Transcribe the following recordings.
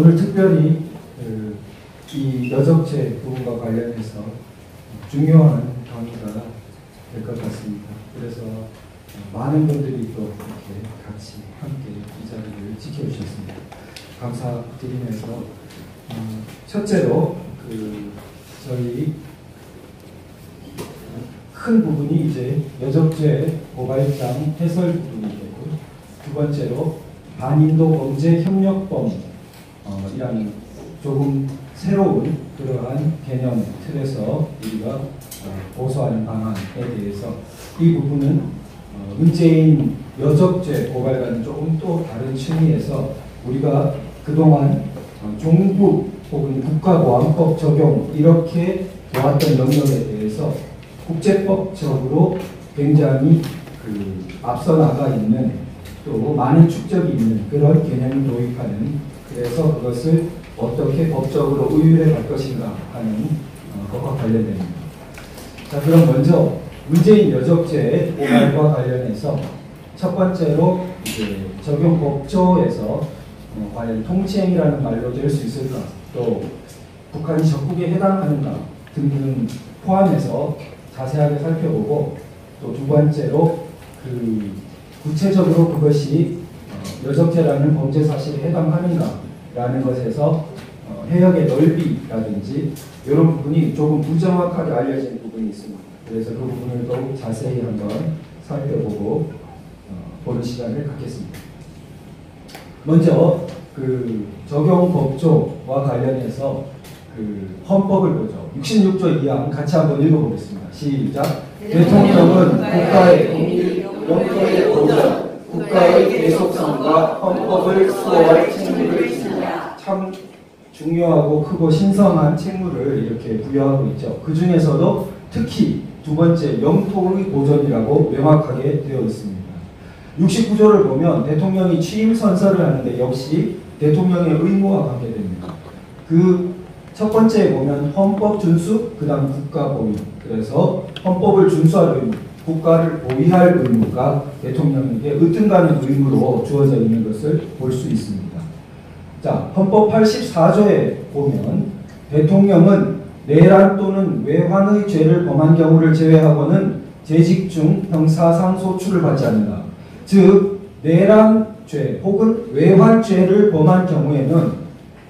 오늘 특별히 이 여적죄 부분과 관련해서 중요한 강의가 될 것 같습니다. 그래서 많은 분들이 또 이렇게 같이 함께 이 자리를 지켜주셨습니다. 감사드리면서 첫째로 저희 큰 부분이 이제 여적죄 고발장 해설 부분이 되고, 두 번째로 반인도 범죄 협력범 이라는 조금 새로운 그러한 개념 틀에서 우리가 고소하는 방안에 대해서 이 부분은 문재인 여적죄 고발과는 조금 또 다른 층위에서 우리가 그동안 종북 혹은 국가보안법 적용 이렇게 보았던 영역에 대해서 국제법적으로 굉장히 앞서 나가 있는 또 많은 축적이 있는 그런 개념을 도입하는, 그래서 그것을 어떻게 법적으로 의율해 갈 것인가 하는 것과 관련됩니다. 자, 그럼 먼저 문재인 여적죄 고발과 관련해서 첫 번째로 이제 적용 법조에서 과연 통치행위라는 말로 될 수 있을까, 또 북한이 적국에 해당하는가 등등 포함해서 자세하게 살펴보고, 또 두 번째로 구체적으로 그것이 여적죄라는 범죄 사실에 해당하는가라는 것에서 해역의 넓이라든지 이런 부분이 조금 부정확하게 알려진 부분이 있습니다. 그래서 그 부분을 더욱 자세히 한번 살펴보고 보는 시간을 갖겠습니다. 먼저 적용 법조와 관련해서 헌법을 보죠. 66조 2항 같이 한번 읽어보겠습니다. 시작. 대통령은 국가의 통일, 영토의 보전, 국가의 계속성과 헌법을 수호할 책무를 집니다. 참 중요하고 크고 신성한 책무를 이렇게 부여하고 있죠. 그 중에서도 특히 두 번째 영토의 보전이라고 명확하게 되어 있습니다. 69조를 보면 대통령이 취임 선서를 하는데 역시 대통령의 의무와 관계됩니다. 첫 번째에 보면 헌법 준수, 그 다음 국가 보위. 그래서 헌법을 준수할 의무, 국가를 보위할 의무가 대통령에게 으뜸가는 의무로 주어져 있는 것을 볼 수 있습니다. 자, 헌법 84조에 보면 대통령은 내란 또는 외환의 죄를 범한 경우를 제외하고는 재직 중 형사상 소출을 받지 않는다. 즉, 내란죄 혹은 외환죄를 범한 경우에는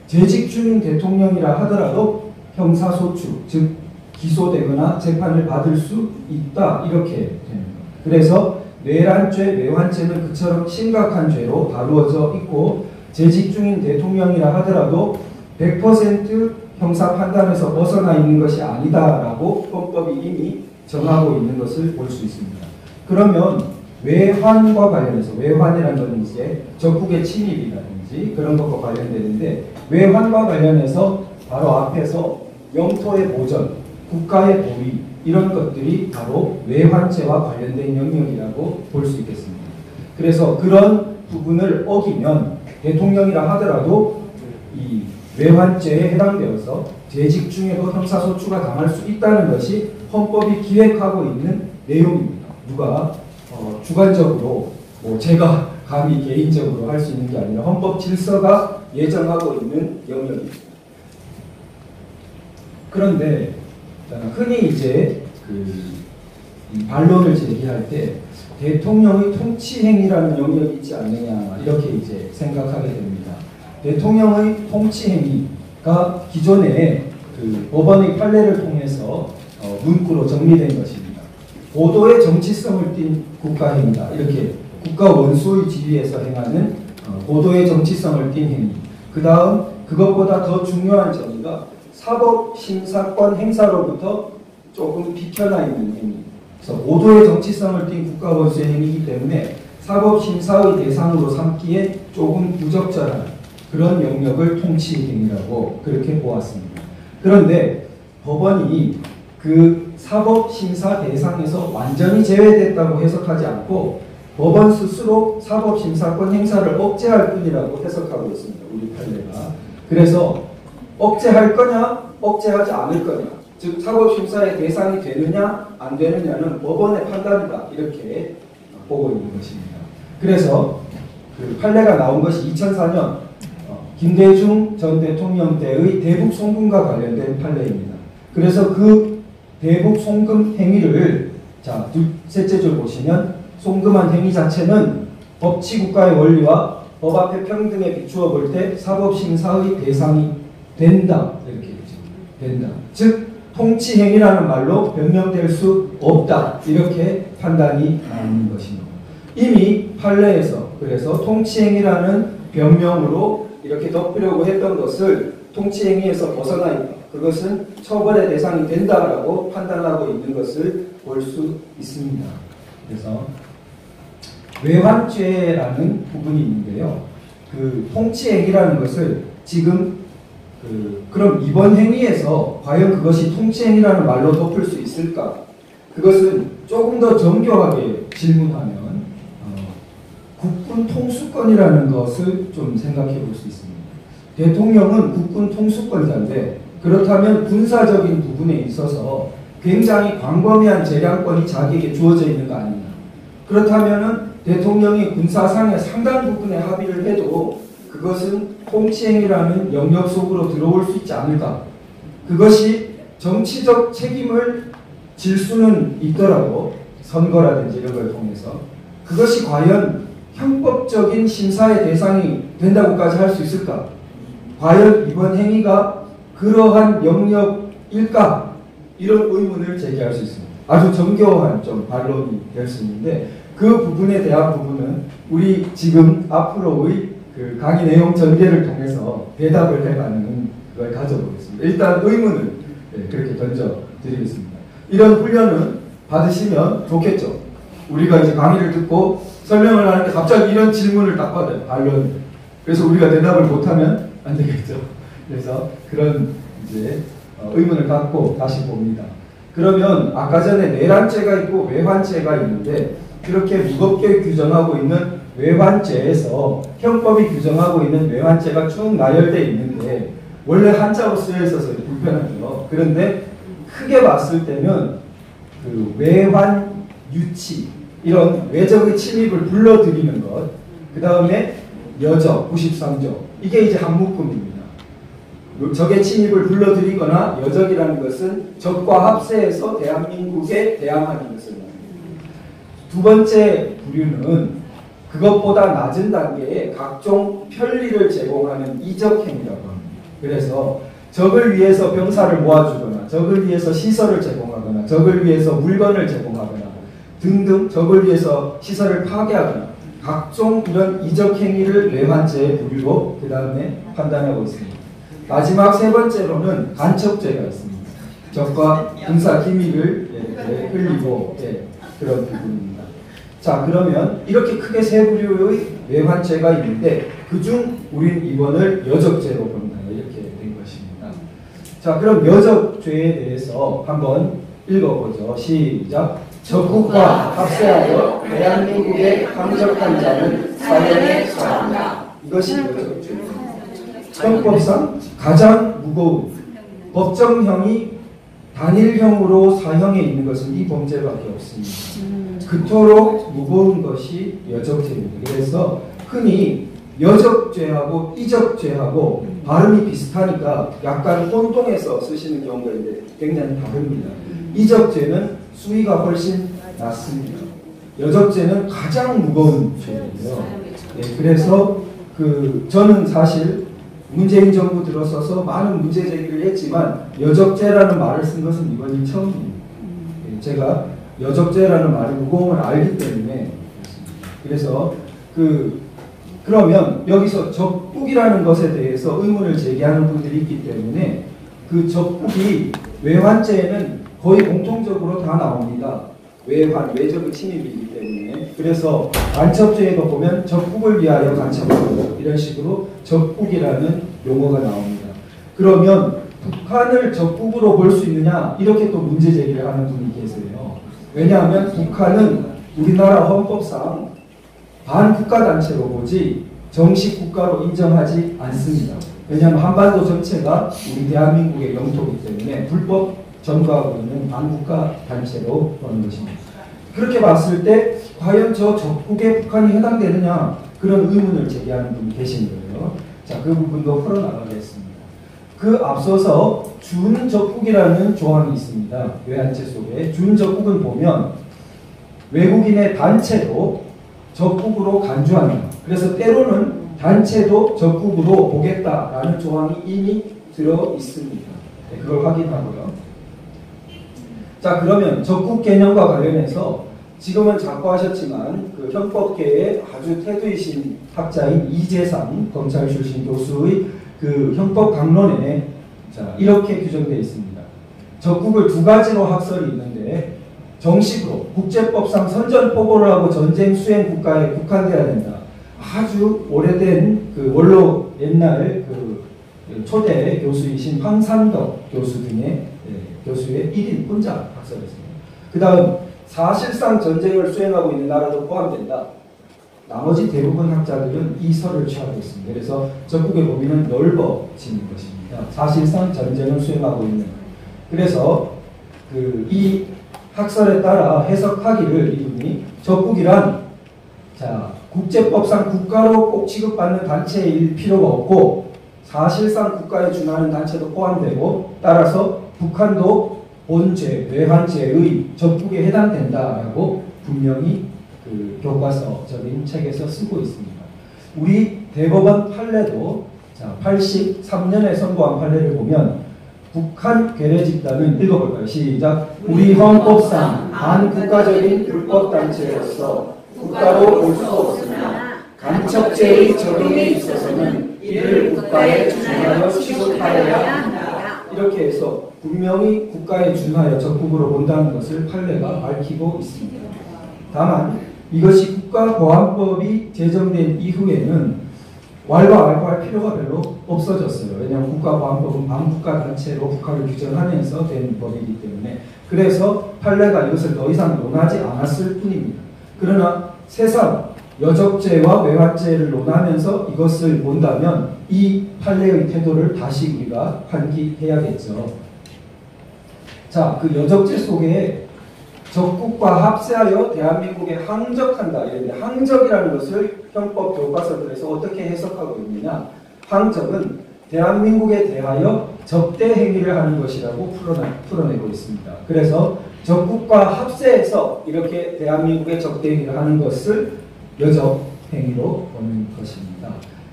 재직 중인 대통령이라 하더라도 형사소출, 즉 기소되거나 재판을 받을 수 있다, 이렇게 됩니다. 그래서 내란죄, 외환죄는 그처럼 심각한 죄로 다루어져 있고, 재직 중인 대통령이라 하더라도 100% 형사 판단에서 벗어나 있는 것이 아니다라고 헌법이 이미 정하고 있는 것을 볼 수 있습니다. 그러면 외환과 관련해서, 외환이라는 것은 이제 적국의 침입이라든지 그런 것과 관련되는데, 외환과 관련해서 바로 앞에서 영토의 보전, 국가의 보위 이런 것들이 바로 외환죄와 관련된 영역이라고 볼 수 있겠습니다. 그래서 그런 부분을 어기면 대통령이라 하더라도 이 외환죄에 해당되어서 재직 중에도 형사소추가 당할 수 있다는 것이 헌법이 기획하고 있는 내용입니다. 누가 주관적으로 제가 감히 개인적으로 할 수 있는 게 아니라 헌법 질서가 예정하고 있는 영역입니다. 그런데 흔히 이제 반론을 제기할 때 대통령의 통치행위라는 영역이 있지 않느냐 이렇게 이제 생각하게 됩니다. 대통령의 통치행위가 기존에 법원의 판례를 통해서 문구로 정리된 것입니다. 고도의 정치성을 띤 국가행위다. 이렇게 국가 원수의 지위에서 행하는 고도의 정치성을 띤 행위. 그 다음 그것보다 더 중요한 정의가 사법심사권 행사로부터 조금 비켜나 있는 행위. 그래서 고도의 정치성을 띤 국가 원수의 행위이기 때문에 사법심사의 대상으로 삼기에 조금 부적절한 그런 영역을 통치행위라고 그렇게 보았습니다. 그런데 법원이 그 사법심사 대상에서 완전히 제외됐다고 해석하지 않고 법원 스스로 사법심사권 행사를 억제할 뿐이라고 해석하고 있습니다. 우리 판례가. 그래서 억제할 거냐, 억제하지 않을 거냐, 즉 사법심사의 대상이 되느냐, 안 되느냐는 법원의 판단이다. 이렇게 보고 있는 것입니다. 그래서 그 판례가 나온 것이 2004년 김대중 전 대통령 때의 대북 송금과 관련된 판례입니다. 그래서 그 대북 송금 행위를 자, 셋째 줄 보시면 송금한 행위 자체는 법치 국가의 원리와 법 앞에 평등에 비추어 볼 때 사법 심사의 대상이 된다. 이렇게 되죠. 된다. 즉 통치 행위라는 말로 변명될 수 없다. 이렇게 판단이 나오는 것입니다. 이미 판례에서 그래서 통치 행위라는 변명으로 이렇게 덮으려고 했던 것을 통치 행위에서 벗어나 있다. 그것은 처벌의 대상이 된다라고 판단하고 있는 것을 볼 수 있습니다. 그래서 외환죄라는 부분이 있는데요. 그 통치 행위라는 것을 지금 그럼 이번 행위에서 과연 그것이 통치 행위라는 말로 덮을 수 있을까? 그것은 조금 더 정교하게 질문하면 국군 통수권이라는 것을 좀 생각해 볼 수 있습니다. 대통령은 국군 통수권자인데 그렇다면 군사적인 부분에 있어서 굉장히 광범위한 재량권이 자기에게 주어져 있는 거 아니냐. 그렇다면 대통령이 군사상의 상당 부분에 합의를 해도 그것은 통치행위라는 영역 속으로 들어올 수 있지 않을까. 그것이 정치적 책임을 질 수는 있더라도 선거라든지 이런 걸 통해서 그것이 과연 형법적인 심사의 대상이 된다고까지 할 수 있을까? 과연 이번 행위가 그러한 영역일까? 이런 의문을 제기할 수 있습니다. 아주 정교한 좀 반론이 될 수 있는데 그 부분에 대한 부분은 우리 지금 앞으로의 그 강의 내용 전개를 통해서 대답을 해가는 걸 가져보겠습니다. 일단 의문을 그렇게 던져드리겠습니다. 이런 훈련은 받으시면 좋겠죠. 우리가 이제 강의를 듣고 설명을 하는데 갑자기 이런 질문을 딱 받아요. 반론. 그래서 우리가 대답을 못하면 안 되겠죠. 그래서 그런 이제 의문을 갖고 다시 봅니다. 그러면 아까 전에 내란죄가 있고 외환죄가 있는데 그렇게 무겁게 규정하고 있는 외환죄에서 형법이 규정하고 있는 외환죄가 쭉 나열되어 있는데 원래 한자로 쓰여 있어서 불편하죠. 그런데 크게 봤을 때는 그 외환 유치 이런 외적의 침입을 불러들이는 것, 그 다음에 여적 93조 이게 이제 한 묶음입니다. 적의 침입을 불러들이거나 여적이라는 것은 적과 합세해서 대한민국에 대항하는 것을 말합니다. 두 번째 부류는 그것보다 낮은 단계의 각종 편리를 제공하는 이적행위라고 합니다. 그래서 적을 위해서 병사를 모아주거나 적을 위해서 시설을 제공하거나 적을 위해서 물건을 제공하거나 등등 적을 위해서 시설을 파괴하거나 각종 이런 이적행위를 외환죄의 부류로 그 다음에 판단하고 있습니다. 마지막 세 번째로는 간첩죄가 있습니다. 적과 군사 기밀을 흘리고 그런 부분입니다. 자, 그러면 이렇게 크게 세 부류의 외환죄가 있는데 그중 우린 이번을 여적죄로 본다 이렇게 된 것입니다. 자, 그럼 여적죄에 대해서 한번 읽어보죠. 시작. 적국과 합세하여 대한민국에 항적한 자는 사형에 처한다. 이것이 여적죄입니다. 형법상 가장 무거운 법정형이 단일형으로 사형에 있는 것은 이 범죄밖에 없습니다. 그토록 무거운 것이 여적죄입니다. 그래서 흔히 여적죄하고 이적죄하고 발음이 비슷하니까 약간 혼동해서 쓰시는 경우가 있는데 굉장히 다릅니다. 이적죄는 수위가 훨씬 낮습니다. 여적죄는 가장 무거운 죄예요. 그래서 저는 사실 문재인 정부 들어서서 많은 문제 제기를 했지만 여적죄라는 말을 쓴 것은 이번이 처음입니다. 제가 여적죄라는 말의 무거움을 알기 때문에 그래서 그러면 여기서 적국이라는 것에 대해서 의문을 제기하는 분들이 있기 때문에 그 적국이 외환죄에는 거의 공통적으로 다 나옵니다. 외적의 침입이기 때문에. 그래서 간첩죄에도 보면 적국을 위하여 간첩하고 이런 식으로 적국이라는 용어가 나옵니다. 그러면 북한을 적국으로 볼 수 있느냐 이렇게 또 문제 제기를 하는 분이 계세요. 왜냐하면 북한은 우리나라 헌법상 반국가단체로 보지 정식 국가로 인정하지 않습니다. 왜냐하면 한반도 전체가 우리 대한민국의 영토이기 때문에 불법 점거하고 있는 반국가 단체로 보는 것입니다. 그렇게 봤을 때 과연 저 적국에 북한이 해당되느냐 그런 의문을 제기하는 분이 계신 거예요. 자, 그 부분도 풀어나가겠습니다. 그 앞서서 준적국이라는 조항이 있습니다. 외환체 속에. 준적국은 보면 외국인의 단체도 적국으로 간주한다. 그래서 때로는 단체도 적국으로 보겠다라는 조항이 이미 들어 있습니다. 네, 그걸 확인하고요. 자, 그러면 적국 개념과 관련해서 지금은 자꾸 하셨지만 그 형법계의 아주 태두이신 학자인 이재상 검찰 출신 교수의 그 형법 강론에 자, 이렇게 규정되어 있습니다. 적국을 두 가지로 학설이 있는데 정식으로 국제법상 선전포고를 하고 전쟁 수행 국가에 국한되어야 된다. 아주 오래된 그 원로 옛날 그 초대 교수이신 황산덕 교수 등의 교수의 1인 혼자 학설했습니다. 그 다음 사실상 전쟁을 수행하고 있는 나라도 포함된다. 나머지 대부분 학자들은 이 설을 취하고 있습니다. 그래서 적국의 범위는 넓어지는 것입니다. 사실상 전쟁을 수행하고 있는. 그래서 이 학설에 따라 해석하기를 이분이 적국이란 자, 국제법상 국가로 꼭 취급받는 단체일 필요가 없고 사실상 국가에 준하는 단체도 포함되고 따라서 북한도 본죄, 외환죄의 적국에 해당된다라고 분명히 그 교과서적인 책에서 쓰고 있습니다. 우리 대법원 판례도 자, 83년에 선고한 판례를 보면 북한 괴뢰 집단은 읽어볼까요? 시작. 우리 헌법상 반국가적인 불법단체로서 국가로 볼 수 없으나 간첩죄의 적용에 있어서는 이를 국가에 준하여 취급하여야 한다. 이렇게 해서 분명히 국가에 준하여 적국으로 본다는 것을 판례가 밝히고 있습니다. 다만 이것이 국가보안법이 제정된 이후에는 왈과 알과할 필요가 별로 없어졌어요. 왜냐하면 국가보안법은 반국가 단체로 국가를 규정하면서 된 법이기 때문에. 그래서 판례가 이것을 더 이상 논하지 않았을 뿐입니다. 그러나 새삼 여적죄와 외환죄를 논하면서 이것을 본다면 이 판례의 태도를 다시 우리가 환기해야겠죠. 자, 그 여적죄 속에 적국과 합세하여 대한민국에 항적한다. 이런데 항적이라는 것을 형법 교과서들에서 어떻게 해석하고 있느냐. 항적은 대한민국에 대하여 적대 행위를 하는 것이라고 풀어내고 있습니다. 그래서 적국과 합세해서 이렇게 대한민국에 적대 행위를 하는 것을 여적 행위로 보는 것입니다.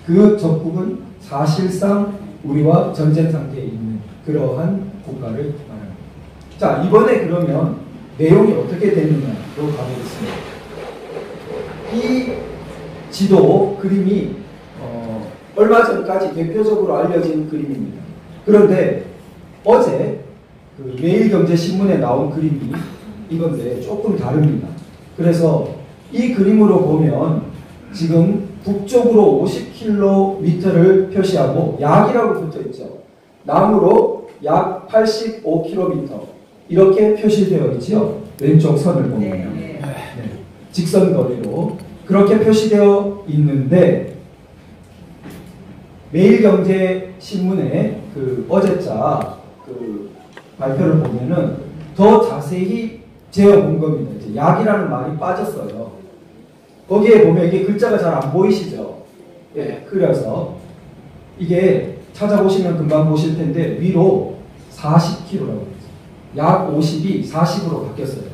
그 적국은 사실상 우리와 전쟁 상태에 있는 그러한 국가를 말합니다. 자, 이번에 그러면 내용이 어떻게 되느냐로 가보겠습니다. 이 지도 그림이 얼마 전까지 대표적으로 알려진 그림입니다. 그런데 어제 그 매일경제신문에 나온 그림이 이건데 조금 다릅니다. 그래서 이 그림으로 보면 지금 북쪽으로 50km를 표시하고 약이라고 붙어 있죠. 남으로 약 85km 이렇게 표시되어 있죠. 왼쪽 선을 보면 네. 직선 거리로 그렇게 표시되어 있는데 매일경제신문의 그 어제자 그 발표를 보면은 더 자세히 재어본 겁니다. 이제 약이라는 말이 빠졌어요. 거기에 보면 이게 글자가 잘 안 보이시죠? 예, 그래서 이게 찾아보시면 금방 보실 텐데 위로 40km라고 했어요. 약 50이 40으로 바뀌었어요.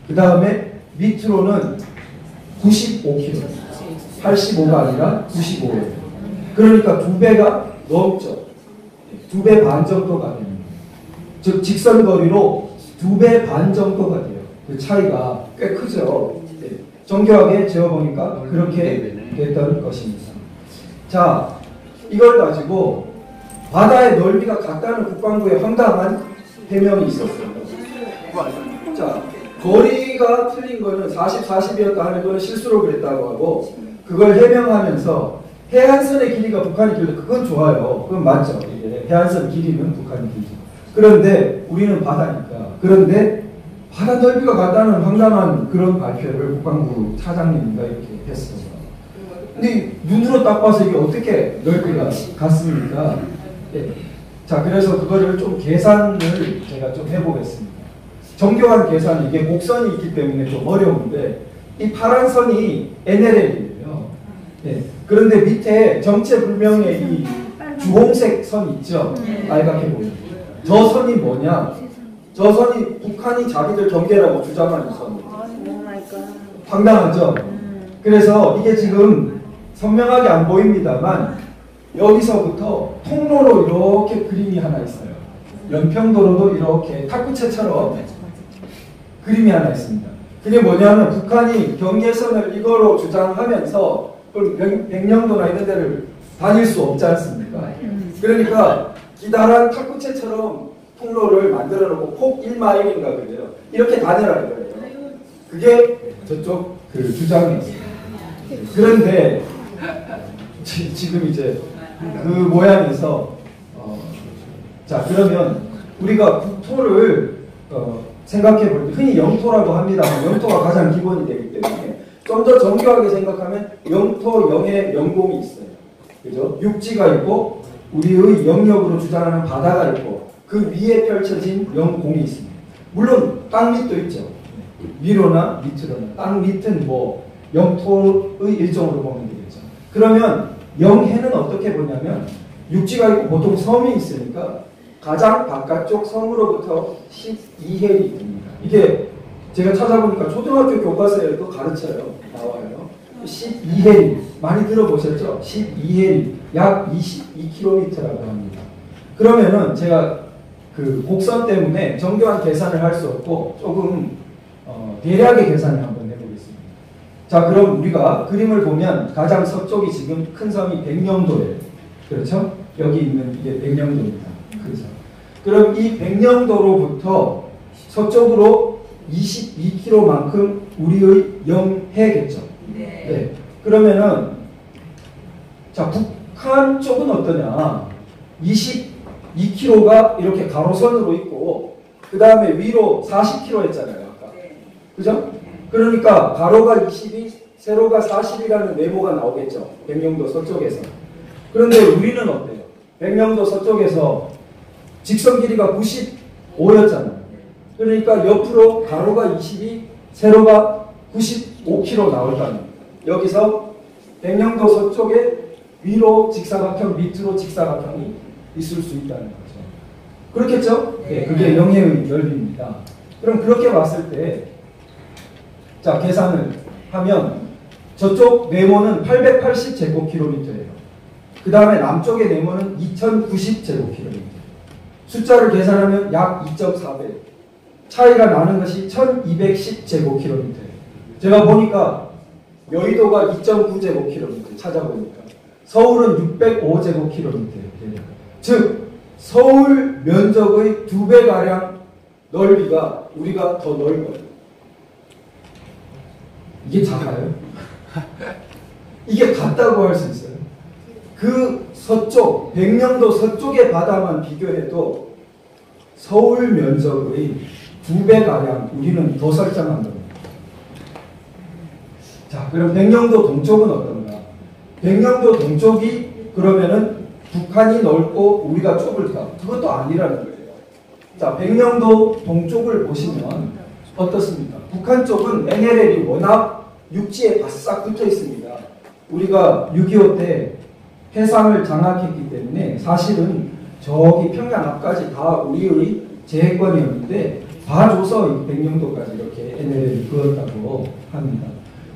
그 다음에 밑으로는 95km. 85가 아니라 95예요. 그러니까 2배가 넘죠. 2배 반 정도가 됩니다. 즉 직선거리로 2배 반 정도가 돼요. 그 차이가 꽤 크죠. 네. 정교하게 재어보니까 그렇게 됐던 것입니다. 자, 이걸 가지고 바다의 넓이가 같다는 국방부의 황당한 해명이 있었어요. 자, 거리가 틀린 거는 40, 40이었다 하는 거는 실수로 그랬다고 하고 그걸 해명하면서 해안선의 길이가 북한이 길다. 그건 좋아요. 그건 맞죠. 이게 해안선 길이는 북한이 길죠. 그런데 우리는 바다니까. 그런데 바다 넓이가 같다는 황당한 그런 발표를 국방부 차장님인가 이렇게 했어요. 근데 눈으로 딱 봐서 이게 어떻게 넓이가 같습니까? 네. 자, 그래서 그거를 좀 계산을 제가 좀 해보겠습니다. 정교한 계산, 이게 곡선이 있기 때문에 좀 어려운데 이 파란 선이 NLL이에요. 네. 그런데 밑에 정체불명의 이 주홍색 선 있죠? 빨갛게 보이는. 저 선이 뭐냐? 저 선이 북한이 자기들 경계라고 주장하는 선이에요. 황당하죠? 그래서 이게 지금 선명하게 안 보입니다만 여기서부터 통로로 이렇게 그림이 하나 있어요. 연평도로도 이렇게 탁구채처럼 그림이 하나 있습니다. 그게 뭐냐면 북한이 경계선을 이거로 주장하면서 백령도나 이런 데를 다닐 수 없지 않습니까? 그러니까 기다란 탁구채처럼 통로를 만들어 놓고 폭 1마일인가 그래요. 이렇게 다니라는 거예요. 그게 저쪽 그 주장이었어요. 그런데 지금 이제 그 모양에서 자 그러면 우리가 국토를 생각해 볼 때 흔히 영토라고 합니다만 영토가 가장 기본이 되기 때문에 좀 더 정교하게 생각하면 영토 영의 영공이 있어요. 그죠? 육지가 있고 우리의 영역으로 주장하는 바다가 있고 그 위에 펼쳐진 영공이 있습니다. 물론 땅 밑도 있죠. 위로나 밑으로나 땅 밑은 뭐 영토의 일종으로 보면 되겠죠. 그러면 영해는 어떻게 보냐면 육지가 있고 보통 섬이 있으니까 가장 바깥쪽 섬으로부터 12해리 됩니다. 이게 제가 찾아보니까 초등학교 교과서에도 가르쳐요. 나와요. 12해리 많이 들어보셨죠? 12해리 약 22km라고 합니다. 그러면은 제가 그 곡선 때문에 정교한 계산을 할 수 없고 조금 대략의 계산을 한번 해보겠습니다. 자, 그럼 우리가 그림을 보면 가장 서쪽이 지금 큰 섬이 백령도예요. 그렇죠? 여기 있는 이게 백령도입니다. 큰 섬. 그럼 이 백령도로부터 서쪽으로 22km만큼 우리의 영해겠죠. 네. 그러면은 자, 북한 쪽은 어떠냐? 22km가 이렇게 가로선으로 있고 그 다음에 위로 40km 했잖아요. 아까. 그죠? 그러니까 가로가 22, 세로가 40이라는 네모가 나오겠죠. 백령도 서쪽에서. 그런데 우리는 어때요? 백령도 서쪽에서 직선 길이가 95였잖아요. 그러니까 옆으로 가로가 22, 세로가 95km 나올 거 아닙니까? 여기서 백령도 서쪽에 위로 직사각형, 밑으로 직사각형이 있을 수 있다는 거죠. 그렇겠죠? 네, 그게 영해의 넓이입니다. 그럼 그렇게 봤을 때 자, 계산을 하면 저쪽 네모는 880제곱킬로미터예요. 그 다음에 남쪽의 네모는 2090제곱킬로미터. 숫자를 계산하면 약 2.4배. 차이가 나는 것이 1210제곱킬로미터예요. 제가 보니까 여의도가 2.9제곱킬로미터 찾아보니까 서울은 605제곱킬로미터예요. 즉 서울 면적의 2배가량 넓이가 우리가 더 넓어요. 이게 작아요? 이게 같다고 할 수 있어요. 그 서쪽, 백령도 서쪽의 바다만 비교해도 서울 면적의 2배가량 우리는 더 설정한 겁니다. 자, 그럼 백령도 동쪽은 어떤가? 백령도 동쪽이 그러면은 북한이 넓고 우리가 좁을까? 그것도 아니라는 거예요. 자, 백령도 동쪽을 보시면 어떻습니까? 북한 쪽은 NLL이 워낙 육지에 바싹 붙어 있습니다. 우리가 6.25 때 해상을 장악했기 때문에 사실은 저기 평양 앞까지 다 우리의 제해권이었는데 봐줘서 백령도까지 이렇게 NLL이 그었다고 합니다.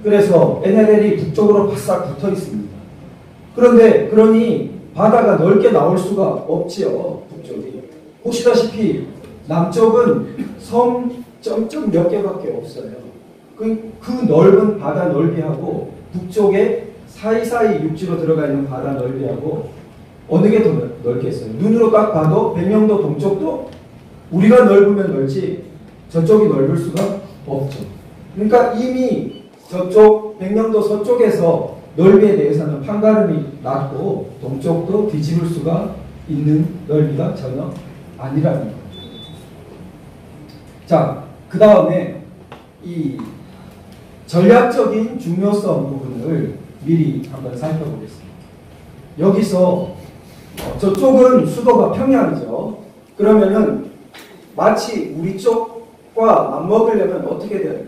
그래서 NLL이 북쪽으로 바싹 붙어 있습니다. 그런데 그러니 바다가 넓게 나올 수가 없지요. 북쪽이. 보시다시피 남쪽은 섬 점점 몇 개밖에 없어요. 그 넓은 바다 넓이하고 북쪽에 사이사이 육지로 들어가 있는 바다 넓이하고 어느 게 더 넓겠어요? 눈으로 딱 봐도 백령도 동쪽도 우리가 넓으면 넓지 저쪽이 넓을 수가 없죠. 그러니까 이미 저쪽 백령도 서쪽에서 넓이에 대해서는 판가름이 낮고 동쪽도 뒤집을 수가 있는 넓이가 전혀 아니라는 거예요. 자, 그 다음에 이 전략적인 중요성 부분을 미리 한번 살펴보겠습니다. 여기서 저쪽은 수도가 평양이죠. 그러면은 마치 우리 쪽과 맞먹으려면 어떻게 돼야 돼요?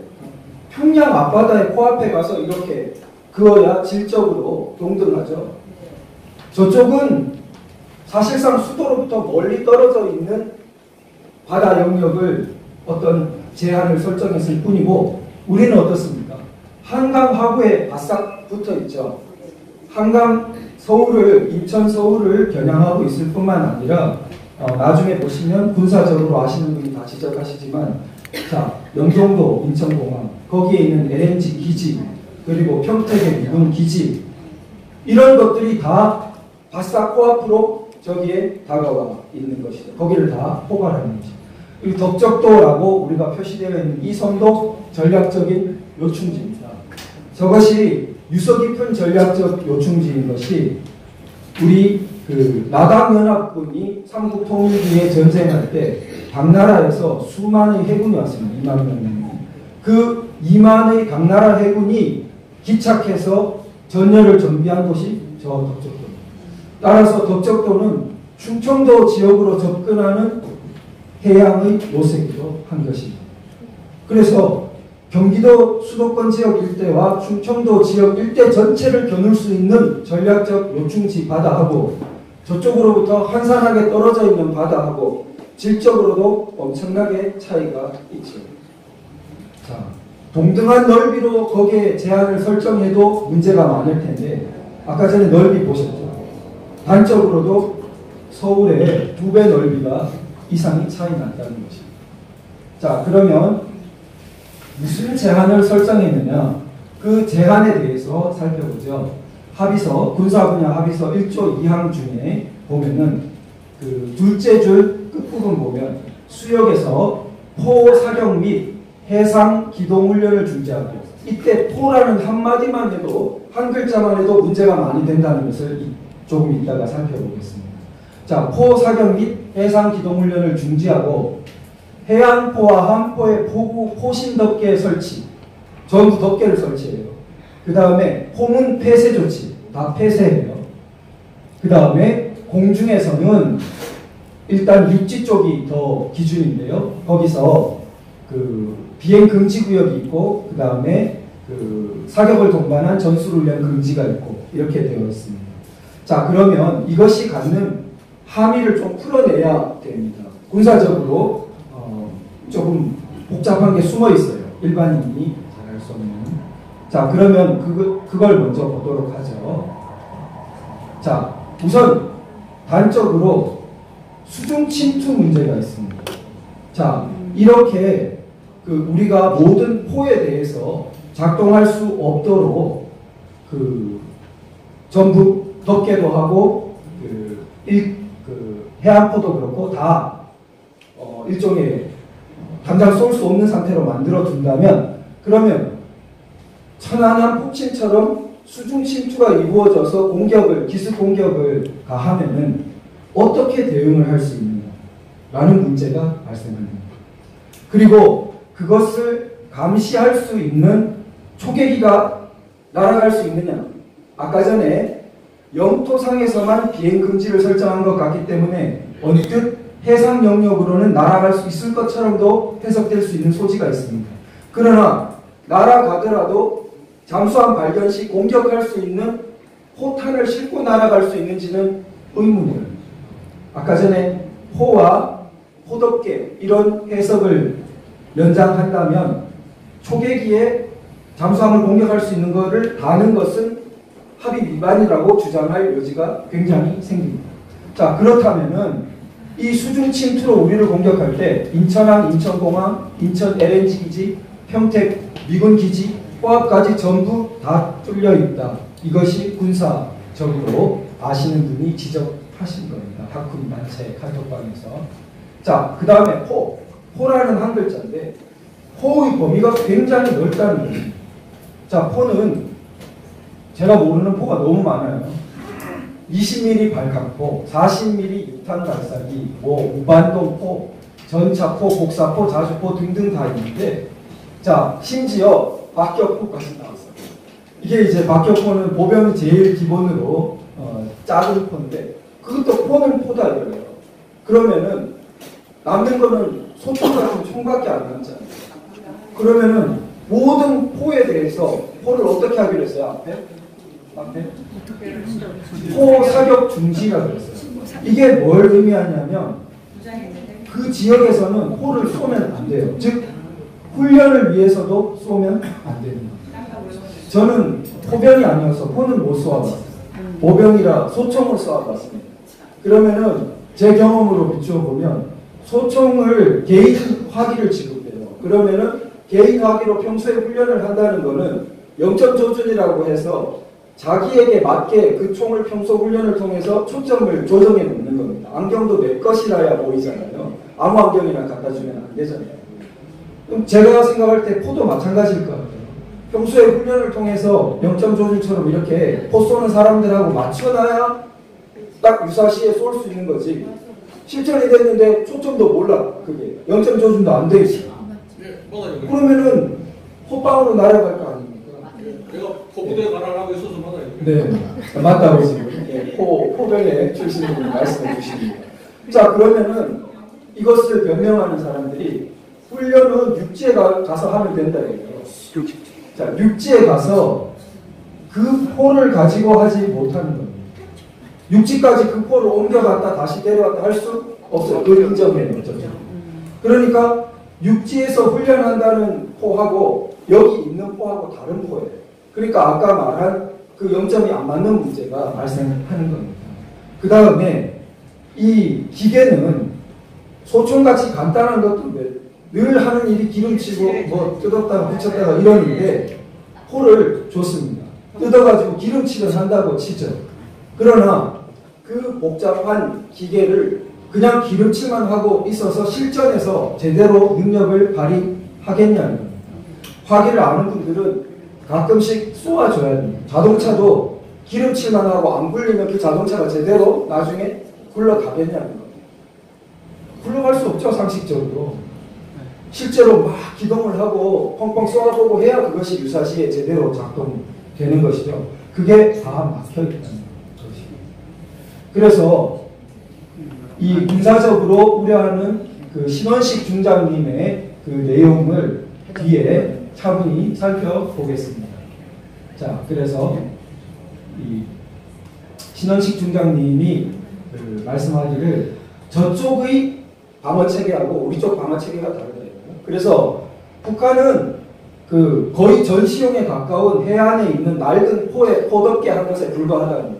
평양 앞바다의 코앞에 가서 이렇게 그어야 질적으로 동등하죠. 저쪽은 사실상 수도로부터 멀리 떨어져 있는 바다 영역을 어떤 제한을 설정했을 뿐이고, 우리는 어떻습니까? 한강 하구에 바싹 붙어 있죠. 한강 서울을, 인천 서울을 겨냥하고 있을 뿐만 아니라 나중에 보시면 군사적으로 아시는 분이 다 지적하시지만, 자, 영종도 인천공항, 거기에 있는 LNG 기지, 그리고 평택의 미군 기지, 이런 것들이 다 바싹 코앞으로 저기에 다가와 있는 것이죠. 거기를 다 포괄하는 것이죠. 이 덕적도라고 우리가 표시되어 있는 이 섬도 전략적인 요충지입니다. 저것이 유서 깊은 전략적 요충지인 것이 우리 나강연합군이 삼국통일기에 전쟁할 때 당나라에서 수많은 해군이 왔습니다. 2만 명이. 그 2만의 당나라 해군이 기착해서 전열을 정비한 곳이 저 덕적도입니다. 따라서 덕적도는 충청도 지역으로 접근하는 해양의 요새기도 한 것입니다. 그래서 경기도 수도권 지역 일대와 충청도 지역 일대 전체를 겨눌 수 있는 전략적 요충지 바다하고, 저쪽으로부터 한산하게 떨어져 있는 바다하고 질적으로도 엄청나게 차이가 있죠. 자, 동등한 넓이로 거기에 제한을 설정해도 문제가 많을 텐데, 아까 전에 넓이 보셨죠? 단적으로도 서울의 2배 넓이가 이상이 차이 난다는 것입니다. 자, 그러면 무슨 제한을 설정했느냐? 그 제한에 대해서 살펴보죠. 합의서, 군사분야 합의서 1조 2항 중에 보면은 그 둘째 줄 끝부분 보면 수역에서 포 사격 및 해상 기동 훈련을 중지하고, 이때 포라는 한마디만 해도, 한 글자만 해도 문제가 많이 된다는 것을 조금 이따가 살펴보겠습니다. 자, 포 사격 및 해상 기동 훈련을 중지하고, 해안포와 함포의 포신 덮개 설치, 전부 덮개를 설치해요. 그 다음에 포문 폐쇄 조치, 다 폐쇄해요. 그 다음에 공중에서는 일단 육지 쪽이 더 기준인데요. 거기서 그 비행 금지 구역이 있고, 그 다음에 그 사격을 동반한 전술훈련 금지가 있고, 이렇게 되어 있습니다. 자, 그러면 이것이 갖는 함의를 좀 풀어내야 됩니다. 군사적으로 조금 복잡한 게 숨어 있어요. 일반인이 잘 알 수 없는. 자, 그러면 그걸 먼저 보도록 하죠. 자, 우선 단적으로 수중 침투 문제가 있습니다. 자, 이렇게 우리가 모든 포에 대해서 작동할 수 없도록 전부 덮개도 하고 해안포도 그렇고 다 일종의 당장 쏠 수 없는 상태로 만들어 둔다면, 그러면 천안함 폭침처럼 수중 침투가 이루어져서 기습 공격을 가하면은 어떻게 대응을 할 수 있느냐라는 문제가 발생합니다. 그리고 그것을 감시할 수 있는 초계기가 날아갈 수 있느냐? 아까 전에 영토상에서만 비행 금지를 설정한 것 같기 때문에 언뜻 해상 영역으로는 날아갈 수 있을 것처럼도 해석될 수 있는 소지가 있습니다. 그러나 날아가더라도 잠수함 발견 시 공격할 수 있는 포탄을 싣고 날아갈 수 있는지는 의문이에요. 아까 전에 포와 포덮개 이런 해석을 연장한다면 초계기에 잠수함을 공격할 수 있는 것을 다는 것은 합의 위반이라고 주장할 여지가 굉장히 생깁니다. 자, 그렇다면은 이 수중 침투로 우리를 공격할 때 인천항, 인천공항, 인천 LNG 기지, 평택 미군 기지, 포함까지 전부 다 뚫려 있다. 이것이 군사적으로 아시는 분이 지적하신 겁니다. 다큐 단체 카톡방에서. 자, 그 다음에 포라는 한 글자인데 포의 범위가 굉장히 넓다는 겁니다. 자, 포는 제가 모르는 포가 너무 많아요. 20mm 발각포, 40mm 유탄 발사기, 무반동포, 전차포, 곡사포, 자주포 등등 다 있는데, 자, 심지어 박격포까지 나왔어요. 이게 이제 박격포는 보병이 제일 기본으로 작은 포인데, 그것도 포는 포다 이거예요. 그러면은 남는 거는 소총 같은 총밖에 안 남잖아요. 그러면은 모든 포에 대해서 포를 어떻게 하기로 했어요? 앞에? 포 사격 중지라고 했어요. 이게 뭘 의미하냐면 그 지역에서는 포를 쏘면 안 돼요. 즉 훈련을 위해서도 쏘면 안 됩니다. 저는 포병이 아니어서 포는 못 쏘아봤어요. 보병이라 소총을 쏘아봤습니다. 그러면은 제 경험으로 비추어 보면 소총을 개인 화기를 지급해요. 그러면은 개인 화기로 평소에 훈련을 한다는 거는 0점 조준이라고 해서 자기에게 맞게 그 총을 평소 훈련을 통해서 초점을 조정해 놓는 겁니다. 안경도 내 것이라야 보이잖아요. 아무 안경이나 갖다 주면 안 되잖아요. 그럼 제가 생각할 때 포도 마찬가지일 것 같아요. 평소에 훈련을 통해서 0점 조준처럼 이렇게 포 쏘는 사람들하고 맞춰놔야 딱 유사시에 쏠 수 있는 거지. 실전이 됐는데 초점도 몰라. 그게 0점 조준도 안 돼 있어. 그러면은 포방으로 날아갈 거 아닙니까? 내가 포부대 가라라고 있어서 맞아요. 네, 맞다고 지금 포병에 출신분이 말씀해 주십니다. 자, 그러면은 이것을 변명하는 사람들이 훈련은 육지에 가서 하면 된다 이거예요. 자, 육지에 가서 그 포를 가지고 하지 못하는 겁니다. 육지까지 그 포를 옮겨갔다 다시 내려왔다 할 수 없어요. 그 인정해요. 그러니까 육지에서 훈련한다는 포하고 여기 있는 포하고 다른 포예요. 그러니까 아까 말한 그 0점이 안 맞는 문제가 발생하는 겁니다. 그 다음에 이 기계는 소총같이 간단한 것도 늘 하는 일이 기름치고 뭐 뜯었다가 붙였다가 이러는데 포를 줬습니다. 뜯어가지고 기름칠을 한다고 치죠. 그러나 그 복잡한 기계를 그냥 기름칠만 하고 있어서 실전에서 제대로 능력을 발휘하겠냐는 겁니다. 화기를 아는 분들은 가끔씩 쏘아줘야 됩니다. 자동차도 기름칠만 하고 안 굴리면 그 자동차가 제대로 나중에 굴러가겠냐는 겁니다. 굴러갈 수 없죠, 상식적으로. 실제로 막 기동을 하고 펑펑 쏘아보고 해야 그것이 유사시에 제대로 작동되는 것이죠. 그게 다 막혀있다는 것입니다. 그래서 이 군사적으로 우려하는 그 신원식 중장님의 그 내용을 뒤에 차분히 살펴보겠습니다. 자, 그래서 이 신원식 중장님이 그 말씀하기를 저쪽의 방어 체계하고 우리 쪽 방어 체계가 다르다. 그래서 북한은 그 거의 전시용에 가까운 해안에 있는 낡은 포덮개 한 것에 불과하다는 거예요.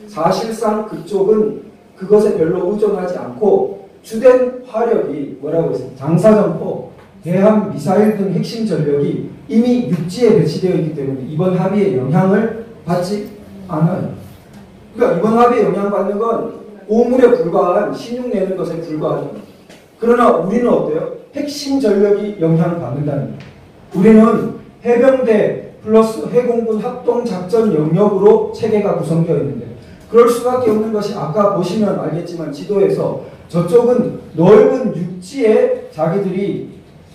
사실상 그쪽은 그것에 별로 의존하지 않고 주된 화력이 뭐라고 했어요? 장사정포, 대함, 미사일 등 핵심 전력이 이미 육지에 배치되어 있기 때문에 이번 합의에 영향을 받지 않아요. 그러니까 이번 합의에 영향받는 건 고물에 불과한 신용 내는 것에 불과하죠. 그러나 우리는 어때요? 핵심 전력이 영향받는다는 거예요. 우리는 해병대 플러스 해공군 합동작전 영역으로 체계가 구성되어 있는데 그럴 수밖에 없는 것이 아까 보시면 알겠지만 지도에서 저쪽은 넓은 육지에 자기들이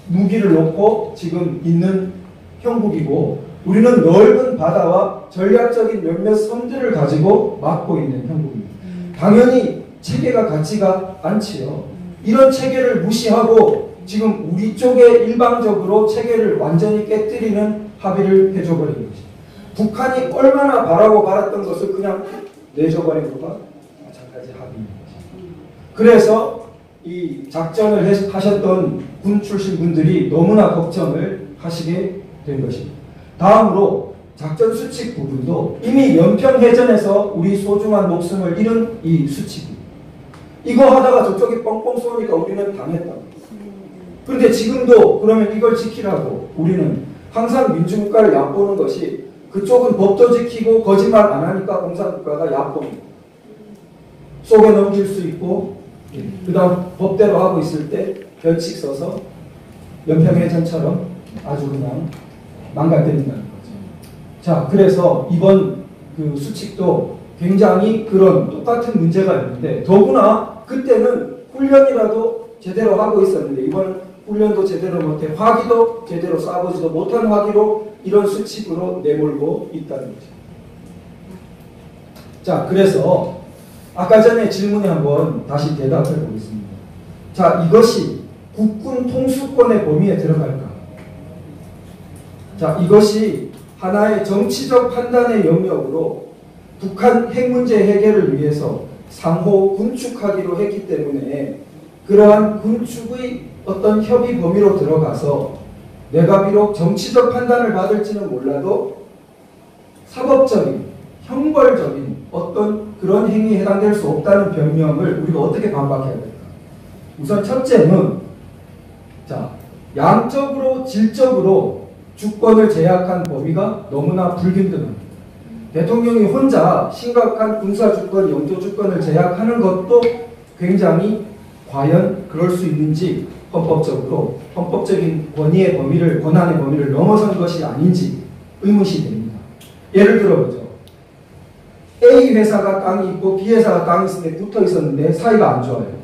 무기를 놓고 지금 있는 형국이고 우리는 넓은 바다와 전략적인 몇몇 섬들을 가지고 막고 있는 형국입니다. 당연히 체계가 같지가 않지요. 이런 체계를 무시하고 지금 우리 쪽에 일방적으로 체계를 완전히 깨뜨리는 합의를 해줘버린 거지. 북한이 얼마나 바라고 바랐던 것을 그냥 내줘버린 것과 마찬가지 합의입니다. 그래서 이 작전을 하셨던 군 출신 분들이 너무나 걱정을 하시게 된 것입니다. 다음으로 작전 수칙 부분도 이미 연평해전에서 우리 소중한 목숨을 잃은 이 수칙입니다. 이거 하다가 저쪽이 뻥뻥 쏘니까 우리는 당했다. 그런데 지금도 그러면 이걸 지키라고 우리는 항상 민주국가를 얕보는 것이 그쪽은 법도 지키고 거짓말 안 하니까 공산국가가 얕봅니다. 속에 넘길 수 있고 그 다음 법대로 하고 있을 때 별칙 써서 연평해전처럼 아주 그냥 망가뜨린다는 거죠. 자, 그래서 이번 그 수칙도 굉장히 그런 똑같은 문제가 있는데 더구나 그때는 훈련이라도 제대로 하고 있었는데 이번 훈련도 제대로 못해 화기도 제대로 쏴보지도 못한 화기로 이런 수칙으로 내몰고 있다는 거죠. 자, 그래서 아까 전에 질문에 한번 다시 대답해 보겠습니다. 자, 이것이 국군 통수권의 범위에 들어갈까? 자, 이것이 하나의 정치적 판단의 영역으로 북한 핵 문제 해결을 위해서 상호 군축하기로 했기 때문에 그러한 군축의 어떤 협의 범위로 들어가서 내가 비록 정치적 판단을 받을지는 몰라도 사법적인, 형벌적인 어떤 그런 행위에 해당될 수 없다는 변명을 우리가 어떻게 반박해야 될까? 우선 첫째는 자, 양적으로 질적으로 주권을 제약한 범위가 너무나 불균등합니다. 대통령이 혼자 심각한 군사주권, 영토주권을 제약하는 것도 굉장히 과연 그럴 수 있는지 헌법적으로 헌법적인 권한의 범위를 넘어선 것이 아닌지 의문이 됩니다. 예를 들어보죠. A 회사가 땅이 있고 B 회사가 땅이 있는데 붙어 있었는데 사이가 안 좋아요.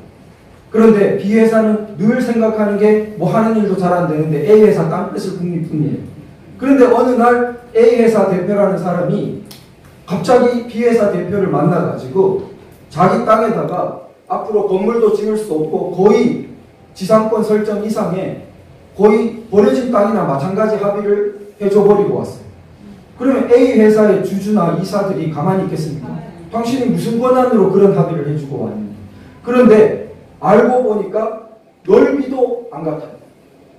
그런데 B 회사는 늘 생각하는 게 뭐 하는 일도 잘 안 되는데 A 회사 땅 뺏을 국민뿐이에요. 그런데 어느 날 A 회사 대표라는 사람이 갑자기 B 회사 대표를 만나가지고 자기 땅에다가 앞으로 건물도 지을 수 없고 거의 지상권 설정 이상의 거의 버려진 땅이나 마찬가지 합의를 해줘버리고 왔어요. 그러면 A 회사의 주주나 이사들이 가만히 있겠습니까? 당신이 무슨 권한으로 그런 합의를 해주고 왔는지. 그런데 알고 보니까 넓이도 안 같아요.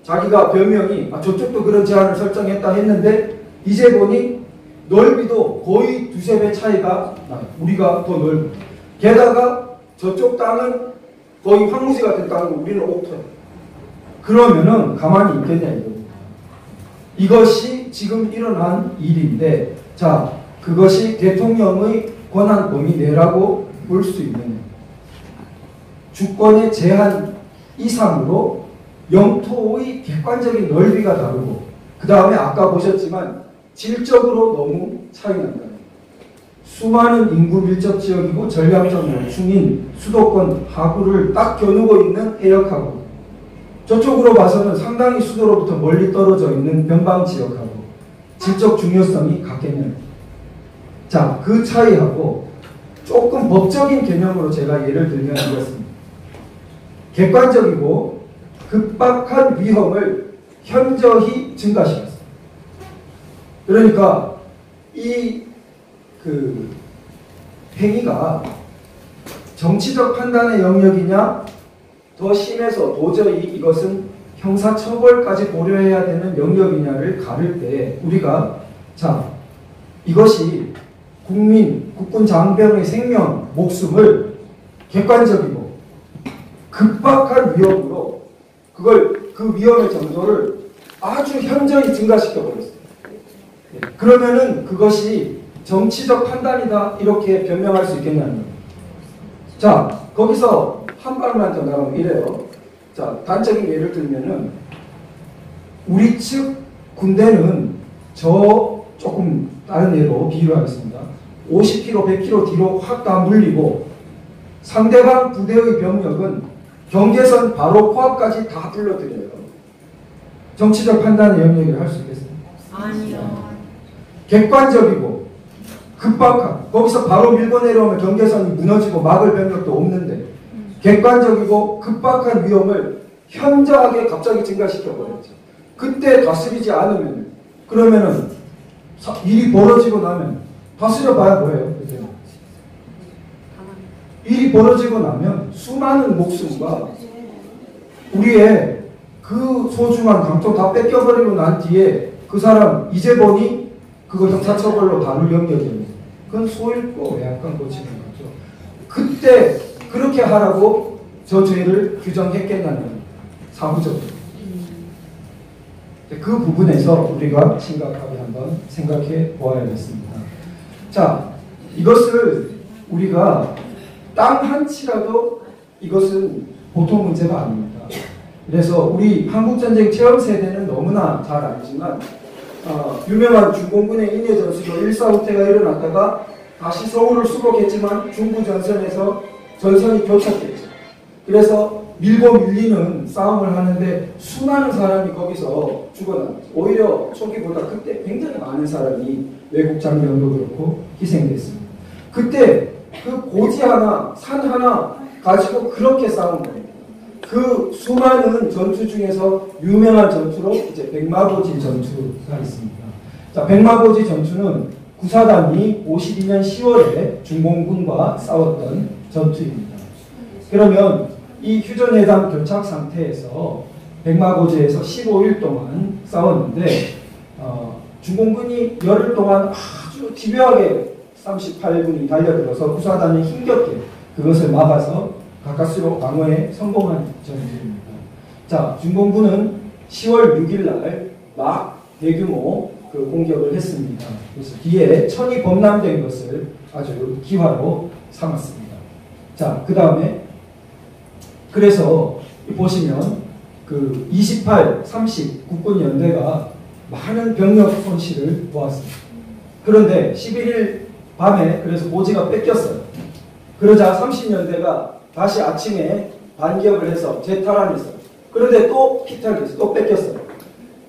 자기가 변명이 저쪽도 그런 제한을 설정했다 했는데 이제 보니 넓이도 거의 두세 배 차이가 나요. 우리가 더 넓고 게다가 저쪽 땅은 거의 황무지 같은 땅이고 우리는 옥토예요. 그러면은 가만히 있겠냐 이겁니다. 이것이 지금 일어난 일인데 자 그것이 대통령의 권한 범위 내라고 볼 수 있는 주권의 제한 이상으로 영토의 객관적인 넓이가 다르고 그 다음에 아까 보셨지만 질적으로 너무 차이 난다. 수많은 인구 밀접 지역이고 전략적 요충인 수도권 하구를 딱 겨누고 있는 해역하고 저쪽으로 봐서는 상당히 수도로부터 멀리 떨어져 있는 변방 지역하고 질적 중요성이 같겠네요. 자, 그 차이하고 조금 법적인 개념으로 제가 예를 들면 이렇습니다. 객관적이고 급박한 위험을 현저히 증가시켰습니다. 그러니까 이 행위가 정치적 판단의 영역이냐 더 심해서 도저히 이것은 형사처벌까지 고려해야 되는 영역이냐를 가릴 때 우리가 자 이것이 국군 장병의 생명, 목숨을 객관적이고 급박한 위험으로 그 위험의 정도를 아주 현저히 증가시켜버렸어요. 그러면은 그것이 정치적 판단이다 이렇게 변명할 수 있겠냐는 거예요. 자 거기서 한 발만 더 나가면 이래요. 자 단적인 예를 들면은 우리 측 군대는 조금 다른 예로 비유하겠습니다. 50km, 100km 뒤로 확 다 물리고 상대방 부대의 병력은 경계선 바로 코앞까지 다 불러들여요. 정치적 판단의 영역을 할 수 있겠습니까? 아니요. 객관적이고 급박한 거기서 바로 밀고 내려오면 경계선이 무너지고 막을 병력도 없는데 객관적이고 급박한 위험을 현저하게 갑자기 증가시켜버렸죠. 그때 다스리지 않으면 그러면은 일이 벌어지고 나면 다스려봐야 뭐예요? 일이 벌어지고 나면 수많은 목숨과 우리의 그 소중한 강토 다 뺏겨버리고 난 뒤에 그 사람 이제 보니 그거 형사처벌로 다룰 영역이에요. 그건 소일고 약간 고치는 거죠. 그때 그렇게 하라고 저 죄를 규정했겠냐는 사후적으로. 그 부분에서 우리가 심각하게 한번 생각해 보아야겠습니다. 자, 이것을 우리가 땅 한 치라도 이것은 보통 문제가 아닙니다. 그래서 우리 한국전쟁 체험 세대는 너무나 잘 알지만 유명한 중공군의 인해 전술로 일사후퇴가 일어났다가 다시 서울을 수복했지만 중부전선에서 전선이 교착됐죠. 그래서 밀고 밀리는 싸움을 하는데 수많은 사람이 거기서 죽어나갔죠. 오히려 초기보다 그때 굉장히 많은 사람이 외국 장병도 그렇고 희생됐습니다. 그때 그 고지 하나, 산 하나 가지고 그렇게 싸운 거예요. 그 수많은 전투 중에서 유명한 전투로 이제 백마고지 전투가 있습니다. 자, 백마고지 전투는 구사단이 52년 10월에 중공군과 싸웠던 전투입니다. 그러면 이 휴전회담 교착 상태에서 백마고지에서 15일 동안 싸웠는데 중공군이 열흘 동안 아주 집요하게 38군이 달려들어서 구사단이 힘겹게 그것을 막아서 가까스로 방어에 성공한 전투입니다. 자, 중공군은 10월 6일 날 막 대규모 그 공격을 했습니다. 그래서 뒤에 천이 범람된 것을 아주 기화로 삼았습니다. 자, 그 다음에 그래서 보시면 그 28, 30 국군 연대가 많은 병력 손실을 보았습니다. 그런데 11일 밤에 그래서 고지가 뺏겼어요. 그러자 30년대가 다시 아침에 반격을 해서 재탈환했어요. 그런데 또 피탈했어요. 또 뺏겼어요.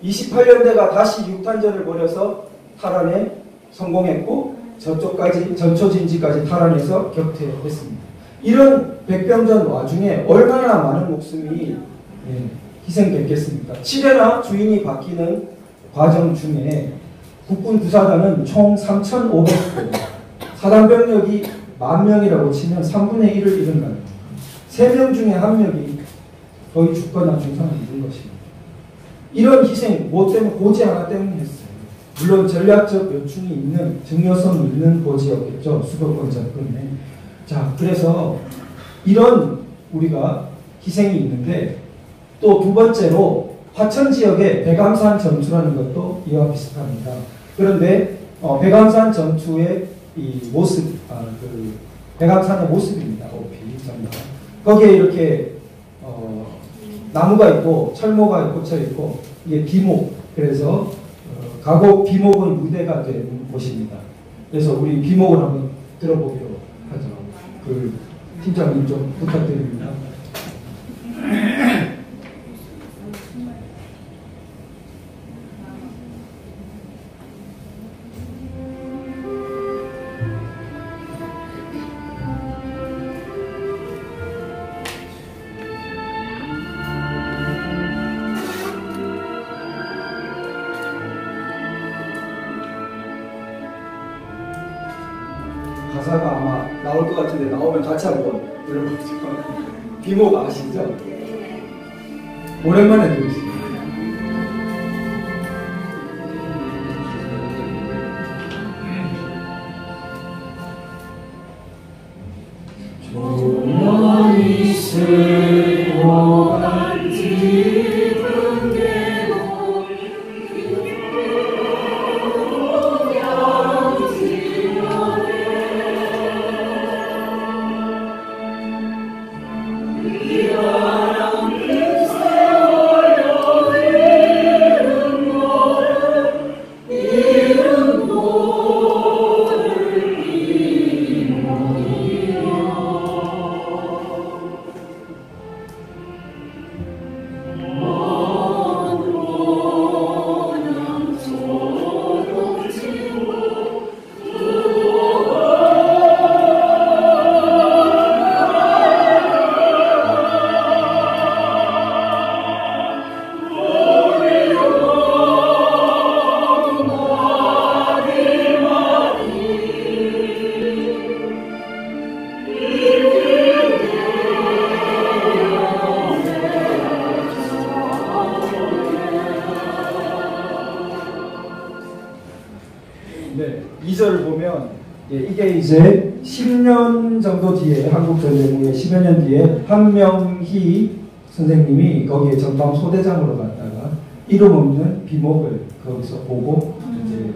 28년대가 다시 6탄전을 벌여서 탈환에 성공했고 저쪽까지 전초진지까지 탈환해서 격퇴했습니다. 이런 백병전 와중에 얼마나 많은 목숨이 희생됐겠습니까? 7회나 주인이 바뀌는 과정 중에 국군 구사단은 총 3,500대, 사단병력이 10,000명이라고 치면 3분의 1을 잃은 겁니다. 3명 중에 1명이 거의 죽거나 중상을 입은 것입니다. 이런 희생, 뭐 때문에 고지 하나 때문에 했어요. 물론 전략적 요충이 있는, 증여성 있는 고지였겠죠. 수도권 접근에. 자, 그래서 이런 우리가 희생이 있는데 또 두 번째로 화천 지역의 백암산 전투라는 것도 이와 비슷합니다. 그런데 백암산 전투의 이 모습, 그 백암산의 모습입니다. 거기에 이렇게 나무가 있고 철모가 꽂혀 있고 이게 비목, 그래서 가곡 비목의 무대가 된 곳입니다. 그래서 우리 비목을 한번 들어보기로 하죠. 그 팀장님 좀 부탁드립니다. 가사가 아마 나올 것 같은데 나오면 같이 한번 불러보죠. 비목 아시죠? 오랜만에 들으시죠. 조명이 새고 짙은 계곡 네, 2절을 보면 이게 이제 10년 정도 뒤에 한국전쟁 후에 10여 년 뒤에 한명희 선생님이 거기에 전방 소대장으로 갔다가 이름 없는 비목을 거기서 보고 이제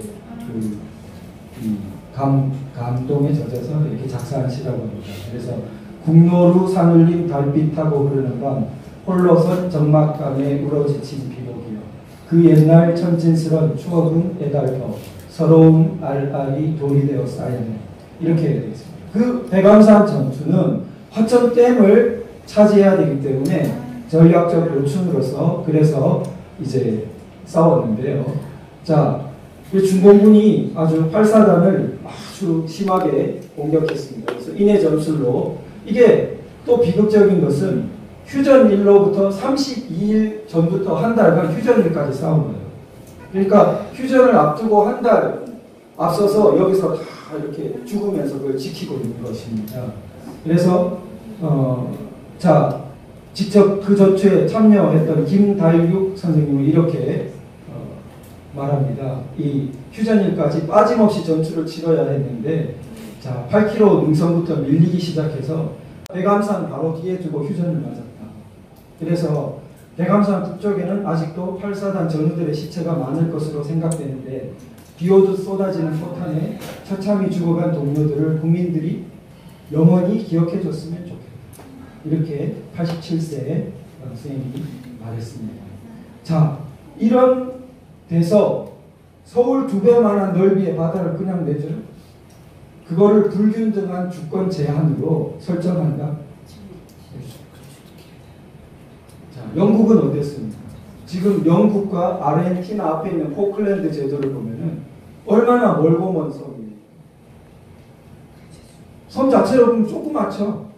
감동에 젖어서 이렇게 작사한 시라고 합니다. 그래서 국노루 산울림 달빛 타고 흐르는 밤 홀로선 적막감에 우러지친 비목이여 그 옛날 천진스런 추억은 애달퍼 서러운 알알이 돌이 되어 쌓였네. 이렇게 되어 있습니다. 그 백암산 전투는 화천댐을 차지해야 되기 때문에 전략적 요충으로서 그래서 이제 싸웠는데요. 자, 중공군이 아주 8사단을 아주 심하게 공격했습니다. 그래서 인해 전술로 이게 또 비극적인 것은 휴전일로부터 32일 전부터 한 달간 휴전일까지 싸운 거예요. 그러니까 휴전을 앞두고 한 달 앞서서 여기서 다 이렇게 죽으면서 그걸 지키고 있는 것입니다. 그래서 자 직접 그 전투에 참여했던 김달육 선생님은 이렇게 말합니다. 이 휴전일까지 빠짐없이 전투를 치러야 했는데 자 8km 능선부터 밀리기 시작해서 대감산 바로 뒤에 두고 휴전을 맞았다. 그래서 대감산 북쪽에는 아직도 8사단 전우들의 시체가 많을 것으로 생각되는데 비오듯 쏟아지는 포탄에 처참히 죽어간 동료들을 국민들이 영원히 기억해 줬으면 좋겠다. 이렇게 87세의 선생님이 말했습니다. 자, 이런 데서 서울 2배만한 넓이의 바다를 그냥 내줘요? 그거를 불균등한 주권 제한으로 설정한다. 자, 영국은 어땠습니까? 지금 영국과 아르헨티나 앞에 있는 포클랜드 제도를 보면은 얼마나 멀고 먼 섬이에요. 섬 자체로 보면 조그맣죠.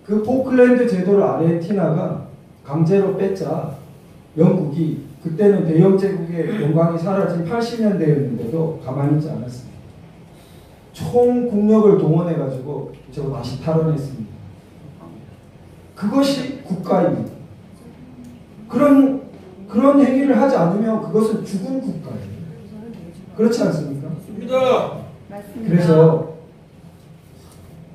그 포클랜드 제도를 아르헨티나가 강제로 뺐자 영국이 그때는 대영 제국의 영광이 사라진 80년대였는데도 가만히 있지 않았습니다. 총 국력을 동원해가지고 저거 다시 탈환했습니다. 그것이 국가입니다. 그런 행위를 하지 않으면 그것은 죽은 국가예요. 그렇지 않습니까? 맞습니다. 그래서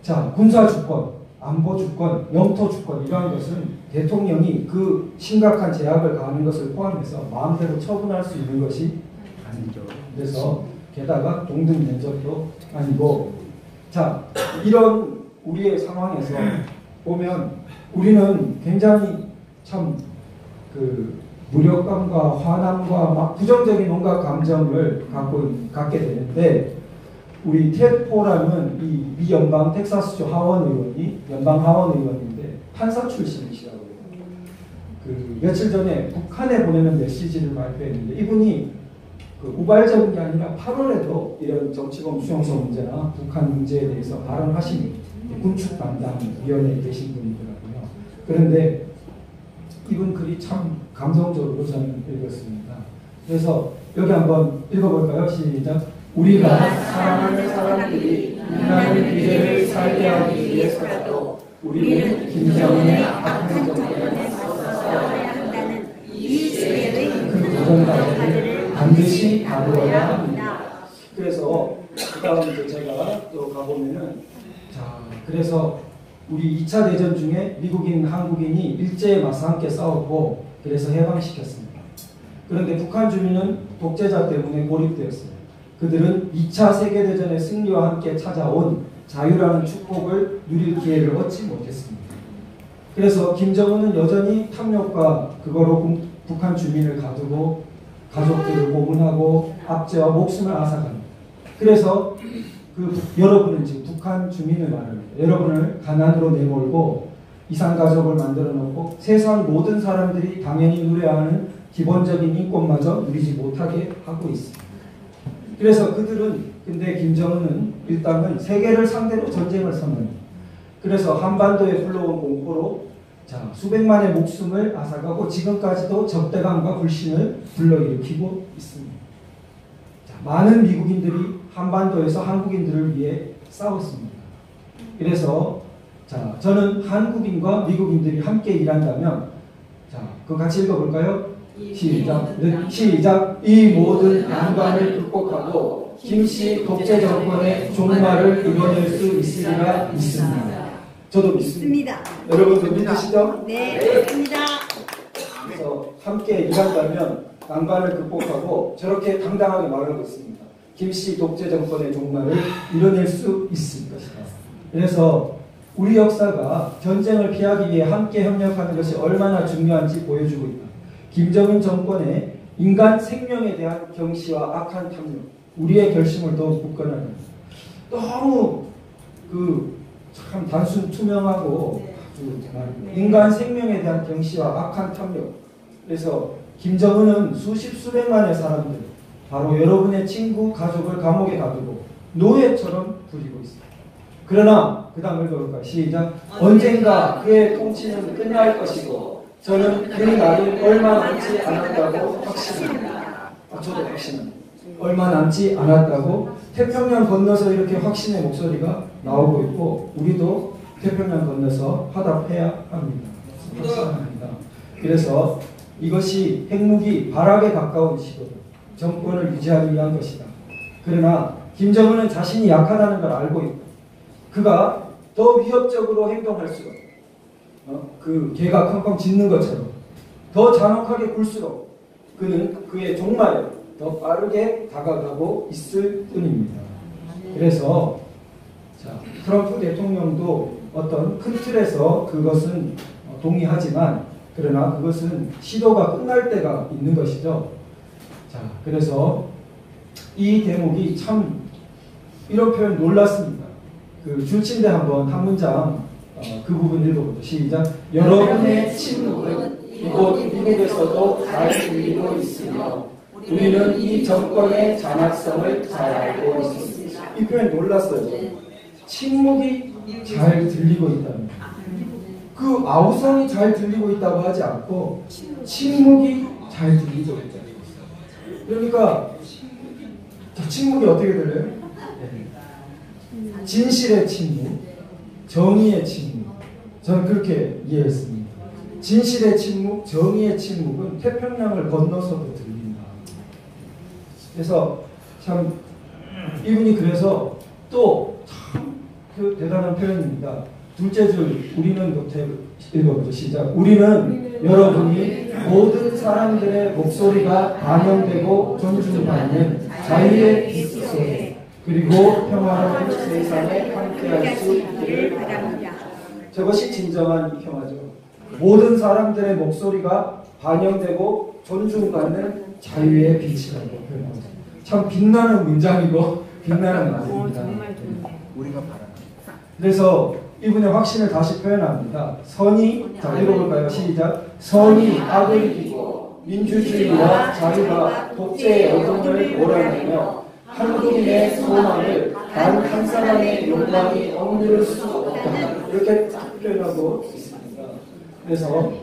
자 군사 주권, 안보 주권, 영토 주권 이러한 것은 대통령이 그 심각한 제약을 가하는 것을 포함해서 마음대로 처분할 수 있는 것이 아니죠. 그래서 게다가 동등 면접도 아니고 자 이런 우리의 상황에서 보면 우리는 굉장히 참 그 무력감과 화남과 막 부정적인 온갖 감정을 갖게 되는데 우리 텟 포라는 이 미 연방 텍사스주 하원 의원이 연방 하원 의원인데 판사 출신이시라고요. 그 며칠 전에 북한에 보내는 메시지를 발표했는데 이분이 그 우발적인 게 아니라 8월에도 이런 정치범 수용소 문제나 북한 문제에 대해서 발언하신 군축 담당 위원회에 계신 분이더라고요. 그런데 이분 글이 참 감성적으로 저는 읽었습니다. 그래서 여기 한번 읽어볼까요? 시작. 우리가 사랑하는 사람들이 인간의 미래를 살게 하기 위해서라도 우리는 김정은의 악한 정권에 싸워야 한다는 이 세계의 그 도전과제를 반드시 다루어야 합니다. 그래서 그 다음 제가 또 가보면은 자 그래서 우리 2차 대전 중에 미국인, 한국인이 일제에 맞서 함께 싸웠고 그래서 해방시켰습니다. 그런데 북한 주민은 독재자 때문에 고립되었어요. 그들은 2차 세계대전의 승리와 함께 찾아온 자유라는 축복을 누릴 기회를 얻지 못했습니다. 그래서 김정은은 여전히 탐욕과 그거로 북한 주민을 가두고 가족들을 고문하고 압제와 목숨을 앗아갑니다. 그래서 여러분은 지금 북한 주민을 말합니다. 여러분을 가난으로 내몰고 이산가족을 만들어 놓고 세상 모든 사람들이 당연히 누려야 하는 기본적인 인권마저 누리지 못하게 하고 있습니다. 그래서 그들은 근데 김정은은 일단은 세계를 상대로 전쟁을 선언합니다. 그래서 한반도에 불러온 공포로 자, 수백만의 목숨을 앗아가고 지금까지도 적대감과 불신을 불러일으키고 있습니다. 자, 많은 미국인들이 한반도에서 한국인들을 위해 싸웠습니다. 그래서 자, 저는 한국인과 미국인들이 함께 일한다면 자, 그거 같이 읽어볼까요? 시작. 시작. 이 모든 난관을 극복하고 김씨 독재 정권의 종말을 이뤄낼 수 있으리라 믿습니다. 저도 믿습니다. 여러분도 믿으시죠? 네, 믿습니다. 그래서 함께 일한다면 난관을 극복하고 저렇게 당당하게 말하고 있습니다. 김씨 독재 정권의 종말을 이뤄낼 수 있을 것이다. 그래서 우리 역사가 전쟁을 피하기 위해 함께 협력하는 것이 얼마나 중요한지 보여주고 있다. 김정은 정권의 인간 생명에 대한 경시와 악한 탐욕, 우리의 결심을 더욱 굳건하게 너무 참 단순 투명하고 인간 생명에 대한 경시와 악한 탐욕. 그래서 김정은은 수십 수백만의 사람들, 바로 여러분의 친구, 가족을 감옥에 가두고 노예처럼 부리고 있습니다. 그러나 그 다음 읽어볼까요? 시작. 언젠가 그의 통치는 끝날 것이고 저는 그 날이 얼마 남지 않았다고 확신합니다. 저도 확신합니다. 얼마 남지 않았다고 태평양 건너서 이렇게 확신의 목소리가 나오고 있고 우리도 태평양 건너서 화답해야 합니다. 확신합니다. 그래서 이것이 핵무기 발악에 가까운 시도 정권을 유지하기 위한 것이다. 그러나 김정은은 자신이 약하다는 걸 알고 있고 그가 더 위협적으로 행동할수록 그 개가 쾅쾅 짖는 것처럼 더 잔혹하게 굴수록 그는 그의 종말에 더 빠르게 다가가고 있을 뿐입니다. 그래서 트럼프 대통령도 어떤 큰 틀에서 그것은 동의하지만 그러나 그것은 시도가 끝날 때가 있는 것이죠. 그래서 이 대목이 참 이런 표현 놀랐습니다. 그 줄친데 한번 한 문장 그 부분 읽어보죠. 시작. 여러분의 침묵은 이곳 미국에서도 잘 들리고 있으며 우리는 이 정권의 잔악성을 잘 알고 있습니다. 이 표현 놀랐어요. 침묵이 잘 들리고 있다는 그 아우성이 잘 들리고 있다고 하지 않고 침묵이 잘 들리고 있다. 그러니까 침묵이 어떻게 들려요? 진실의 침묵, 정의의 침묵. 저는 그렇게 이해했습니다. 진실의 침묵, 정의의 침묵은 태평양을 건너서도 들린다. 그래서 참 이분이 그래서 또 참 그 대단한 표현입니다. 둘째 줄 우리는 못해 읽어보죠. 시작. 우리는 여러분이 모든 사람들의 목소리가 반영되고 존중받는 자유의 빛 속에 그리고 평화로운 세상에 함께할 수 있기를 바랍니다. 저것이 진정한 평화죠. 모든 사람들의 목소리가 반영되고 존중받는 자유의 빛이라고 표현합니다. 참 빛나는 문장이고 빛나는 말입니다. 우리가 바라는. 그래서 이분의 확신을 다시 표현합니다. 선이, 자 읽어볼까요? 시작. 선이 악을 이기고 민주주의와 자유가 독재의 어둠을 몰아내며 한국인의 소망을 단 한 사람의 욕망이 억누를 수 없다. 이렇게 딱 표현하고 있습니다. 그래서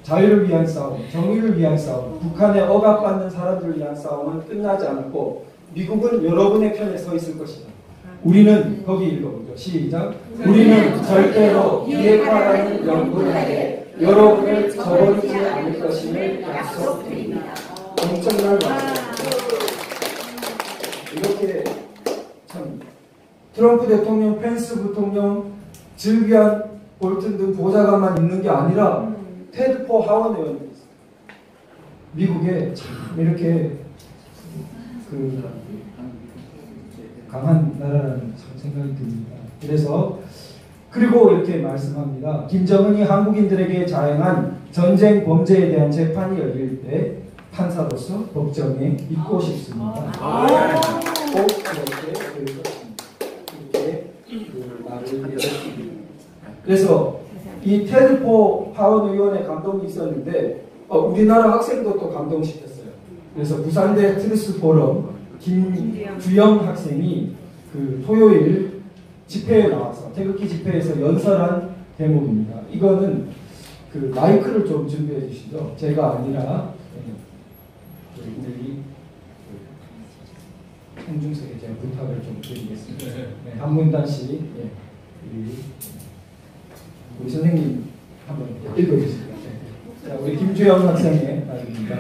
자유를 위한 싸움, 정의를 위한 싸움, 북한에 억압받는 사람들을 위한 싸움은 끝나지 않았고 미국은 여러분의 편에 서 있을 것이다. 우리는 거기 읽어보죠. 시작. 우리는 절대로 비핵화라는 명분하에 여러분을 저버리지 않을 것임을 약속드립니다. 엄청난 말씀. 이렇게 참 트럼프 대통령, 펜스 부통령, 질비안, 볼튼 등 보좌관만 있는 게 아니라 테드 포 하원 의원이 있어요. 미국에 참 이렇게 강한 나라라는 생각이 듭니다. 그래서 그리고 이렇게 말씀합니다. 김정은이 한국인들에게 자행한 전쟁 범죄에 대한 재판이 열릴 때 판사로서 법정에 있고 싶습니다. 꼭 이렇게 말을 드렸습니다. 그래서 이 테드 포 하원 의원의 감동이 있었는데 우리나라 학생도 또 감동시켰어요. 그래서 부산대 트루스 포럼 김주영 학생이 그 토요일 집회에 나와서 태극기 집회에서 연설한 대목입니다. 이거는 그 마이크를 좀 준비해 주시죠. 제가 아니라 우리 홍중석에 제가 부탁을 좀 드리겠습니다. 네, 한 문단씩 우리 선생님 한번 읽어주시죠. 네. 자, 우리 김주영 학생의 말입니다.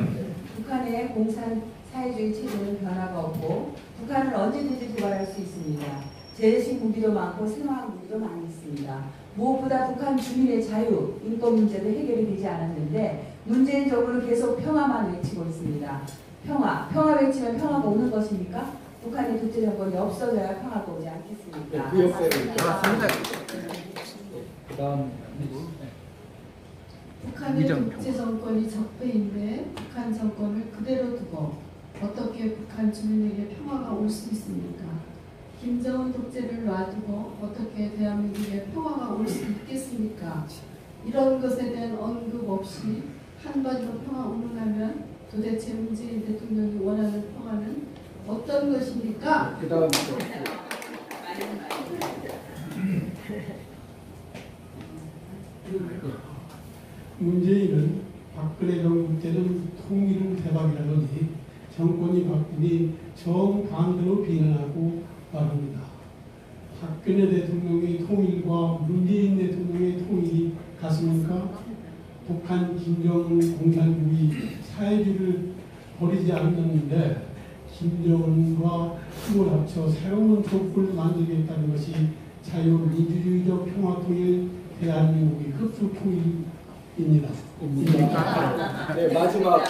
북한의 공산 사회주의 체제는 변화가 없고 북한은 언제든지 도발할 수 있습니다. 재래식 무기도 많고 생화학 무기도 많이 있습니다. 무엇보다 북한 주민의 자유, 인권 문제도 해결이 되지 않았는데 문재인 정부는 계속 평화만 외치고 있습니다. 평화 외치면 평화가 오는 것입니까? 북한의 독재 정권이 없어져야 평화가 오지 않겠습니까? 그 옆에 그다음 북한의 독재 정권이 적폐인데 북한 정권을 그대로 두고 어떻게 북한 주민에게 평화가 올 수 있습니까? 김정은 독재를 놔두고 어떻게 대한민국에 평화가 올 수 있겠습니까? 이런 것에 대한 언급 없이 한반도 평화 운운하면 도대체 문재인 대통령이 원하는 평화는 어떤 것입니까? 그다음 문재인은 박근혜 정부 때는 통일은 대박이라더니 우리 정반대로 비난하고 말합니다. 박근혜 대통령의 통일과 문재인 대통령의 통일이 같습니까? 북한 김정은 공산주의 사회주의를 버리지 않는데 김정은과 힘을 합쳐 새로운 촛불을 만들겠다는 것이 자유민주주의적 평화통일 대한민국의 흡수통일입니다. 네, 마지막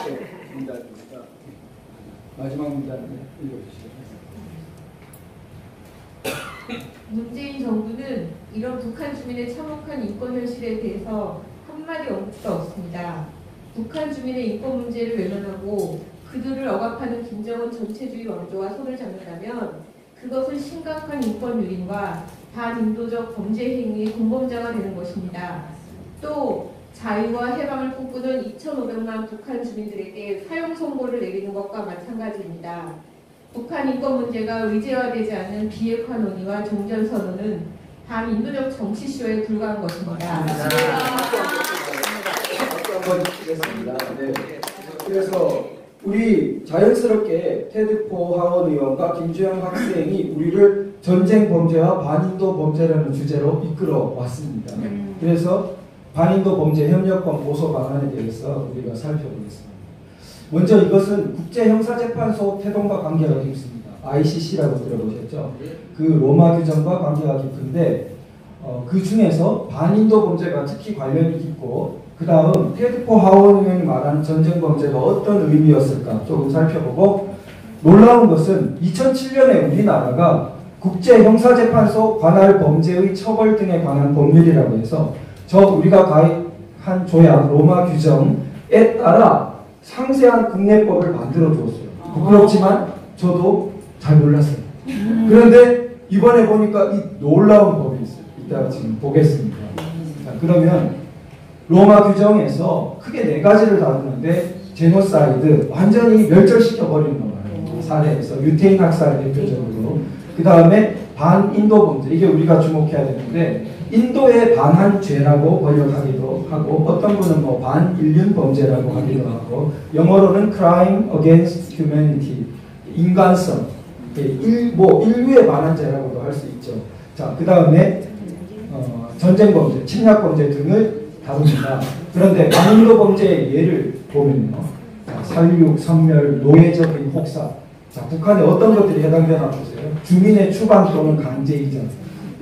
문단입니다. 마지막 문단 읽어주시죠. 문재인 정부는 이런 북한 주민의 참혹한 인권 현실에 대해서 한마디 언급도 없습니다. 북한 주민의 인권 문제를 외면하고 그들을 억압하는 김정은 전체주의 왕조와 손을 잡는다면 그것은 심각한 인권 유린과 반인도적 범죄 행위의 공범자가 되는 것입니다. 또 자유와 해방을 꿈꾸는 2,500만 북한 주민들에게 사형 선고를 내리는 것과 마찬가지입니다. 북한 인권 문제가 의제화되지 않는 비핵화 논의와 종전선언은 반인도적 정치쇼에 불과한 것입니다. 한번 드리겠습니다. 네. 그래서 우리 자연스럽게 테드포 하원 의원과 김주영 학생이 우리를 전쟁 범죄와 반인도 범죄라는 주제로 이끌어 왔습니다. 그래서 반인도 범죄 협력권 고소 방안에 대해서 우리가 살펴보겠습니다. 먼저 이것은 국제형사재판소 태동과 관계가 깊습니다. ICC라고 들어보셨죠? 그 로마 규정과 관계가 깊은데 그 중에서 반인도 범죄가 특히 관련이 깊고 그 다음 테드포 하원 의원이 말하는 전쟁 범죄가 어떤 의미였을까 조금 살펴보고 놀라운 것은 2007년에 우리나라가 국제형사재판소 관할 범죄의 처벌 등에 관한 법률이라고 해서 우리가 가입한 조약 로마 규정에 따라 상세한 국내법을 만들어 주었어요. 부끄럽지만 저도 잘 몰랐어요. 그런데 이번에 보니까 이 놀라운 법이 있어요. 이따가 지금 보겠습니다. 자, 그러면 로마 규정에서 크게 4가지를 다루는데 제노사이드, 완전히 멸절시켜 버리는 거예요. 사례에서 유태인 학살 대표적으로. 그 다음에 반인도 범죄, 이게 우리가 주목해야 되는데 인도의 반한 죄라고 번역하기도 하고 어떤 분은 뭐 반인륜 범죄라고 하기도 하고 영어로는 crime against humanity, 인간성, 인류에 반한 죄라고도 할 수 있죠. 자, 그 다음에 전쟁 범죄, 침략 범죄 등을 다룹니다. 그런데 반인도 범죄의 예를 보면요, 살육, 선멸, 노예적인 혹사. 자, 북한에 어떤 것들이 해당되나 보세요. 주민의 추방 또는 강제 이전,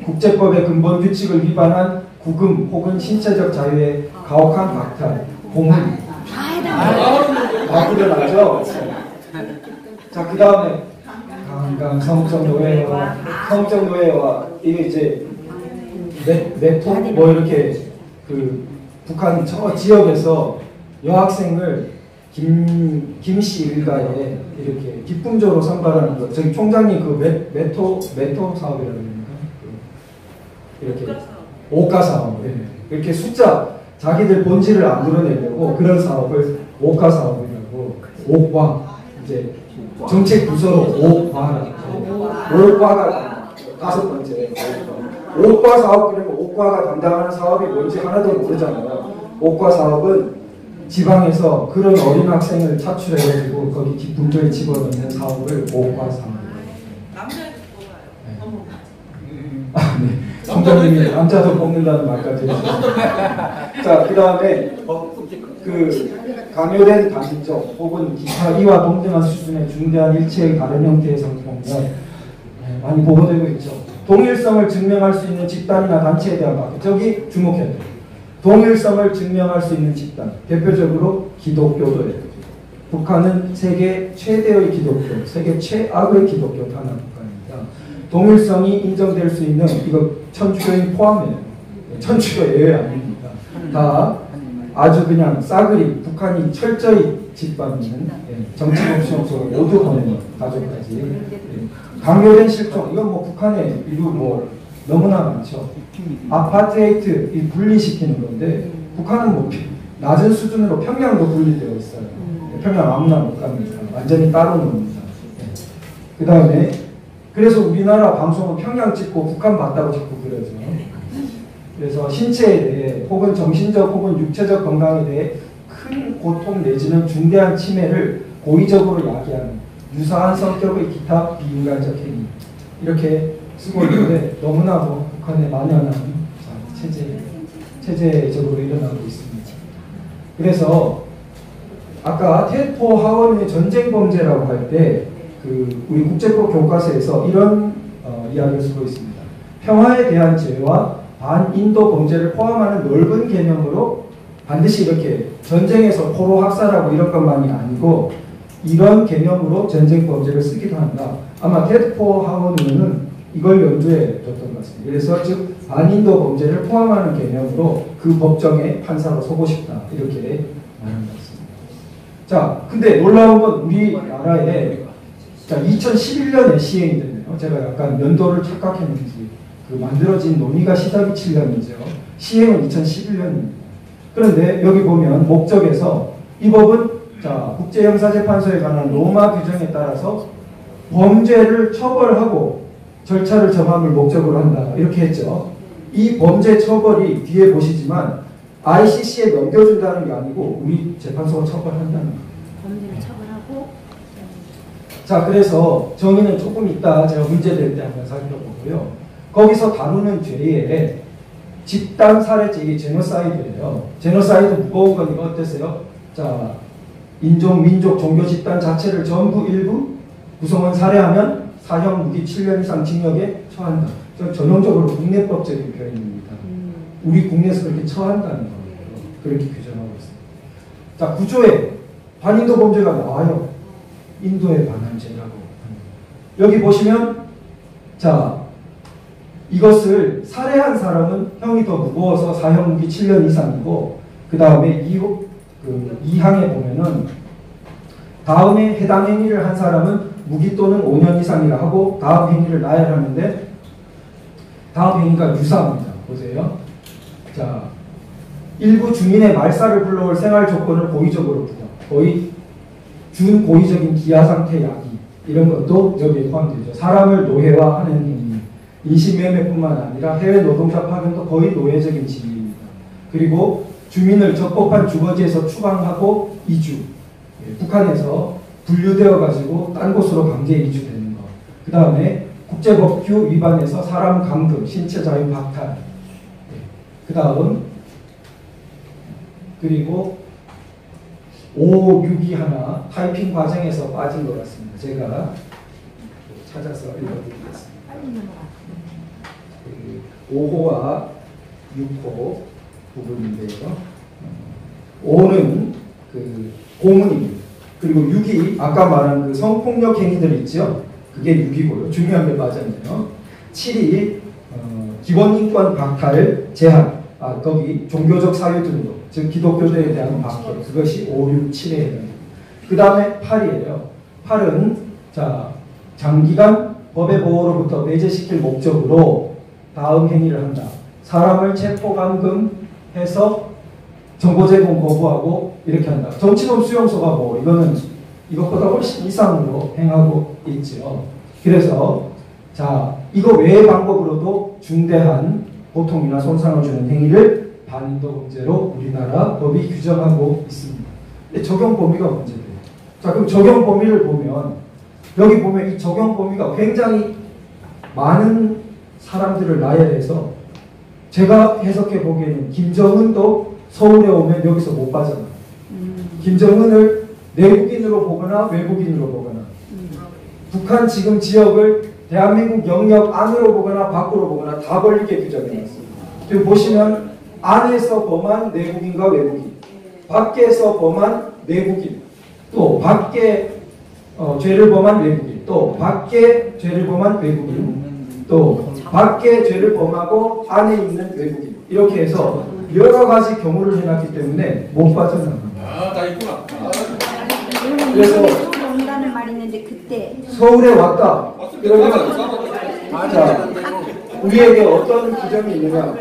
국제법의 근본 규칙을 위반한 구금 혹은 신체적 자유의 가혹한 박탈, 고문. 다 드러나죠. 자, 그 다음에 강간, 성적 노예와 이게 이제 네토 뭐 이렇게 그 북한 저 지역에서 여학생을 김씨 일가에 이렇게 기쁨적으로 선발하는 것. 저기 총장님 그 메토 사업이라고 합니까? 이렇게 오가 사업. 네. 이렇게 숫자 자기들 본질을 안 드러내려고 그런 사업을 오가 사업이라고. 오과 이제 정책 부서로 오과라고. 오과가 5번째. 오과 사업. 그러면 오과가 담당하는 사업이 뭔지 하나도 모르잖아요. 오과 사업은 지방에서 그런 어린 학생을 차출해가지고 거기 기쁨조에 집어넣는 사업을 오과 사업이에요. 남자도 뽑아요. 네. 총장님이 남자도 뽑는다는 말까지 해주셨습니다. 자, 그 다음에 그 강요된 단식적 혹은 기타 이와 동등한 수준의 중대한 일체의 다른 형태의 성폭력 많이 보고되고 있죠. 동일성을 증명할 수 있는 집단이나 단체에 대한 박 저기 주목해야 돼요. 동일성을 증명할 수 있는 집단, 대표적으로 기독교도예요. 북한은 세계 최대의 기독교, 세계 최악의 기독교 단합 국가입니다. 동일성이 인정될 수 있는 이거 천주교인 포함이에요. 천주교 예외 아닙니다. 다 아주 그냥 싸그리 북한이 철저히 짓밟는 정치범 수용소를 모두 보내는 가족까지. 강요된 실종, 이건 뭐 북한의 이루 뭐 너무나 많죠. 아파트헤이트 이 분리시키는 건데 북한은 뭐 낮은 수준으로 평양도 분리되어 있어요. 평양 아무나 못 갑니다. 완전히 따로 놉니다. 그 다음에 그래서 우리나라 방송은 평양 찍고 북한 봤다고 자꾸 그러죠. 그래서 신체에 대해 혹은 정신적 혹은 육체적 건강에 대해 큰 고통 내지는 중대한 침해를 고의적으로 야기하는 유사한 성격의 기타 비인간적 행위 이렇게 쓰고 있는데 너무나 뭐 북한의 만연한 체제적으로 일어나고 있습니다. 그래서 아까 테포 하원의 전쟁 범죄라고 할 때 그 우리 국제법 교과서에서 이런 이야기를 쓰고 있습니다. 평화에 대한 죄와 반인도 범죄를 포함하는 넓은 개념으로 반드시 이렇게 전쟁에서 포로 학살하고 이런 것만이 아니고 이런 개념으로 전쟁 범죄를 쓰기도 한다. 아마 테포 하원은 이걸 연주해 줬던 것 같습니다. 그래서 즉 반인도 범죄를 포함하는 개념으로 그 법정에 판사로 서고 싶다 이렇게 말한 것 같습니다. 자, 근데 놀라운 건 우리나라에 자 2011년에 시행이 됐네요. 제가 약간 연도를 착각했는지 그 만들어진 논의가 시작이 7년이죠. 시행은 2011년입니다. 그런데 여기 보면 목적에서 이 법은 자 국제형사재판소에 관한 로마 규정에 따라서 범죄를 처벌하고 절차를 정함을 목적으로 한다 이렇게 했죠. 이 범죄 처벌이 뒤에 보시지만 ICC에 넘겨준다는 게 아니고 우리 재판소가 처벌한다는 거예요. 범죄를 처벌하고. 자, 그래서 정의는 조금 이따 제가 문제 될 때 한번 살펴보고요. 거기서 다루는 죄에 집단 살해죄, 이게 제노사이드예요. 제노사이드 무거운 건 이거 어땠어요? 자, 인종, 민족, 종교 집단 자체를 전부 일부 구성원 살해하면 사형 무기 7년 이상 징역에 처한다. 전형적으로 국내법적인 표현입니다. 우리 국내에서 그렇게 처한다는 거예요. 그렇게 규정하고 있습니다. 자, 9조에 반인도 범죄가 나와요. 인도에 관한 죄라고. 여기 보시면 자 이것을 살해한 사람은 형이 더 무거워서 사형 무기 7년 이상이고 그 다음에 2항에 보면은 다음에 해당 행위를 한 사람은 무기 또는 5년 이상이라 하고 다음 행위를 나열하는데 다음 행위가 유사합니다. 보세요. 자, 일부 주민의 말살을 불러올 생활 조건을 고의적으로 부정, 거의 준고의적인 기아 상태 야기 이런 것도 여기에 포함되죠. 사람을 노예화하는 행위, 인신매매뿐만 아니라 해외 노동자 파견도 거의 노예적인 지위입니다. 그리고 주민을 적법한 주거지에서 추방하고 이주, 북한에서 분류되어 가지고 딴 곳으로 강제 이주되는 것. 그 다음에 국제법규 위반해서 사람 감금, 신체 자유 박탈. 그 다음 그리고 5, 6이 하나 타이핑 과정에서 빠진 것 같습니다. 제가 찾아서 읽어드리겠습니다. 5호와 6호 부분인데요. 5는 그 고문입니다. 그리고 6이 아까 말한 그 성폭력 행위들 있죠. 그게 6이고요. 중요한 게 빠졌네요. 7이 기본인권 박탈 제한. 거기 종교적 사유 등록, 즉 기독교도에 대한 박해, 그것이 5, 6, 7에 해당합니다. 그 다음에 8이에요. 8은 자 장기간 법의 보호로부터 배제시킬 목적으로 다음 행위를 한다. 사람을 체포 감금해서 정보 제공 거부하고 이렇게 한다. 정치범 수용소가 뭐 이거는 이것보다 훨씬 이상으로 행하고 있죠. 그래서 자 이거 외의 방법으로도 중대한 고통이나 손상을 주는 행위를 반인도 범죄로 우리나라 법이 규정하고 있습니다. 근데 적용 범위가 문제돼요. 자, 그럼 적용 범위를 보면 여기 보면 이 적용 범위가 굉장히 많은 사람들을 나열해서 제가 해석해 보기에는 김정은도 서울에 오면 여기서 못 빠져나요. 김정은을 내국인으로 보거나 외국인으로 보거나 북한 지금 지역을 대한민국 영역 안으로 보거나 밖으로 보거나 다 걸리게 규정해놨습니다. 지금 보시면 안에서 범한 내국인과 외국인, 밖에서 범한 내국인, 또 밖에 죄를 범한 외국인, 또 밖에 죄를 범한 외국인, 또 밖에 죄를 범하고 안에 있는 외국인 이렇게 해서 여러 가지 경우를 해놨기 때문에 못 빠져나갑니다. 다 있구나. 그래서 서울에 온다는 말이 있는데 그때 서울에 왔다. 그러면 자 우리에게 어떤 규정이 있느냐?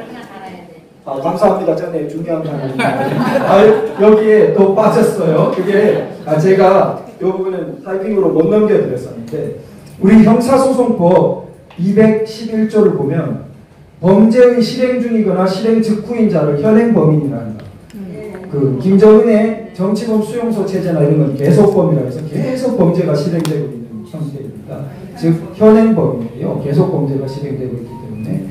감사합니다. 전에 중요한 말입니다. 여기에 또 빠졌어요. 그게 제가 이 부분은 타이핑으로 못 넘겨드렸었는데 우리 형사소송법 211조를 보면 범죄의 실행 중이거나 실행 직후인 자를 현행 범인이라는 거. 그 김정은의 정치범 수용소 체제나 이런 건 계속범이라 해서 계속 범죄가 실행되고 있는 형태입니다. 즉 현행범인이에요. 계속 범죄가 실행되고 있기 때문에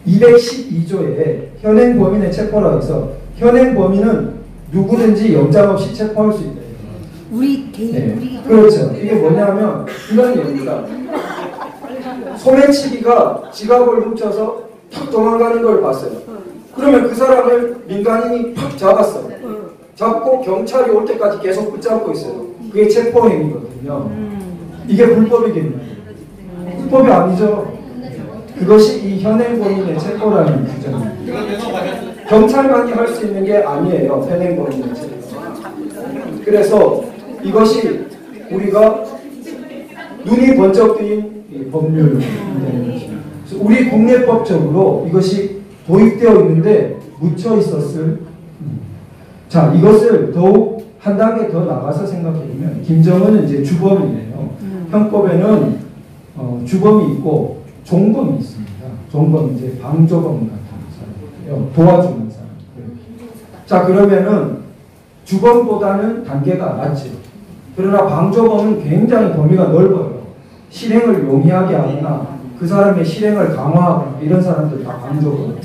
212조에 현행범인의 체포라 해서 현행범인은 누구든지 영장 없이 체포할 수 있다. 우리 개인 네. 우리 그렇죠. 이게 뭐냐면 이런 얘기입니다. 소매치기가 지갑을 훔쳐서 탁 도망가는 걸 봤어요. 그러면 그 사람을 민간인이 팍 잡았어요. 잡고 경찰이 올 때까지 계속 붙잡고 있어요. 그게 체포행위거든요. 이게 불법이겠나요? 불법이 아니죠. 그것이 이 현행범인의 체포라는 규정입니다. 경찰만이 할 수 있는 게 아니에요. 현행범인의 체포. 그래서 이것이 우리가 눈이 번쩍 뜨인 법률입니다. 우리 국내법적으로 이것이 도입되어 있는데 묻혀 있었을. 자, 이것을 더욱 한 단계 더 나가서 생각해보면 김정은은 이제 주범이에요. 형법에는 주범이 있고 종범이 있습니다. 종범 이제 방조범 같은 사람이에요. 도와주는 사람. 자, 그러면은 주범보다는 단계가 낮죠. 그러나 방조범은 굉장히 범위가 넓어요. 실행을 용이하게 하거나 그 사람의 실행을 강화하거나 이런 사람들 다 방조범.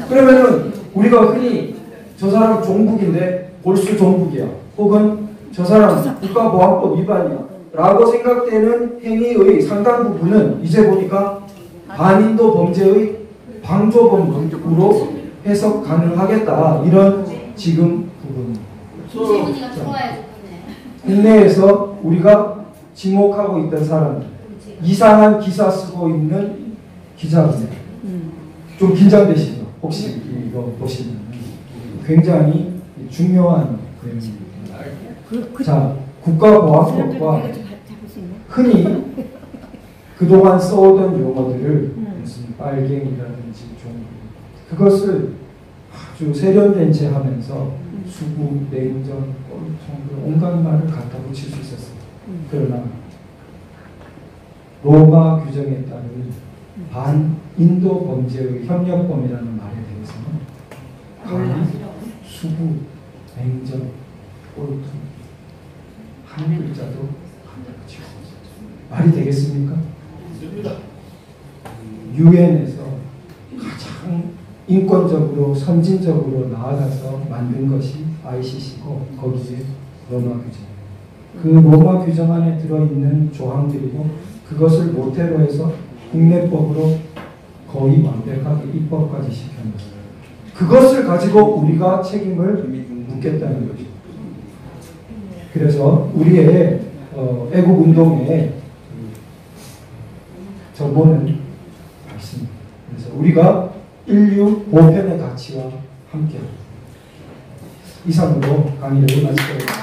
그러면은 우리가 흔히 저 사람 종북인데 골수 종북이야. 혹은 저 사람 국가보안법 위반이야. 라고 생각되는 행위의 상당 부분은 이제 보니까 반인도 범죄의 방조범으로 해석 가능하겠다. 이런 지금 부분입니다. 국내에서 우리가 지목하고 있던 사람, 이상한 기사 쓰고 있는 기자들, 좀 긴장되시죠? 혹시 이거 보시면 굉장히 중요한 내용입니다. 자, 국가보안법과 흔히 그동안 써오던 용어들을 무슨 빨갱이라든지 좀 그것을 아주 세련된 채 하면서 수구, 냉전, 꼴통 온갖 말을 갖다 붙일 수 있었어요. 그러나 로마 규정에 따른 반인도 범죄의 협력범이라는 말에 대해서는 감히 수구, 냉전, 꼴통 한 글자도 갖다 붙일 수 없어요. 말이 되겠습니까? 유엔에서 가장 인권적으로 선진적으로 나아가서 만든 것이 ICC고 거기에 로마 규정. 그 로마 규정 안에 들어있는 조항들이고 그것을 모태로 해서 국내법으로 거의 완벽하게 입법까지 시켰습니다. 그것을 가지고 우리가 책임을 묻겠다는 거죠. 그래서 우리의 애국운동의 전본은 밝습니다. 그래서 우리가 인류 보편의 가치와 함께 이상으로 강의를 마치도록 하겠습니다.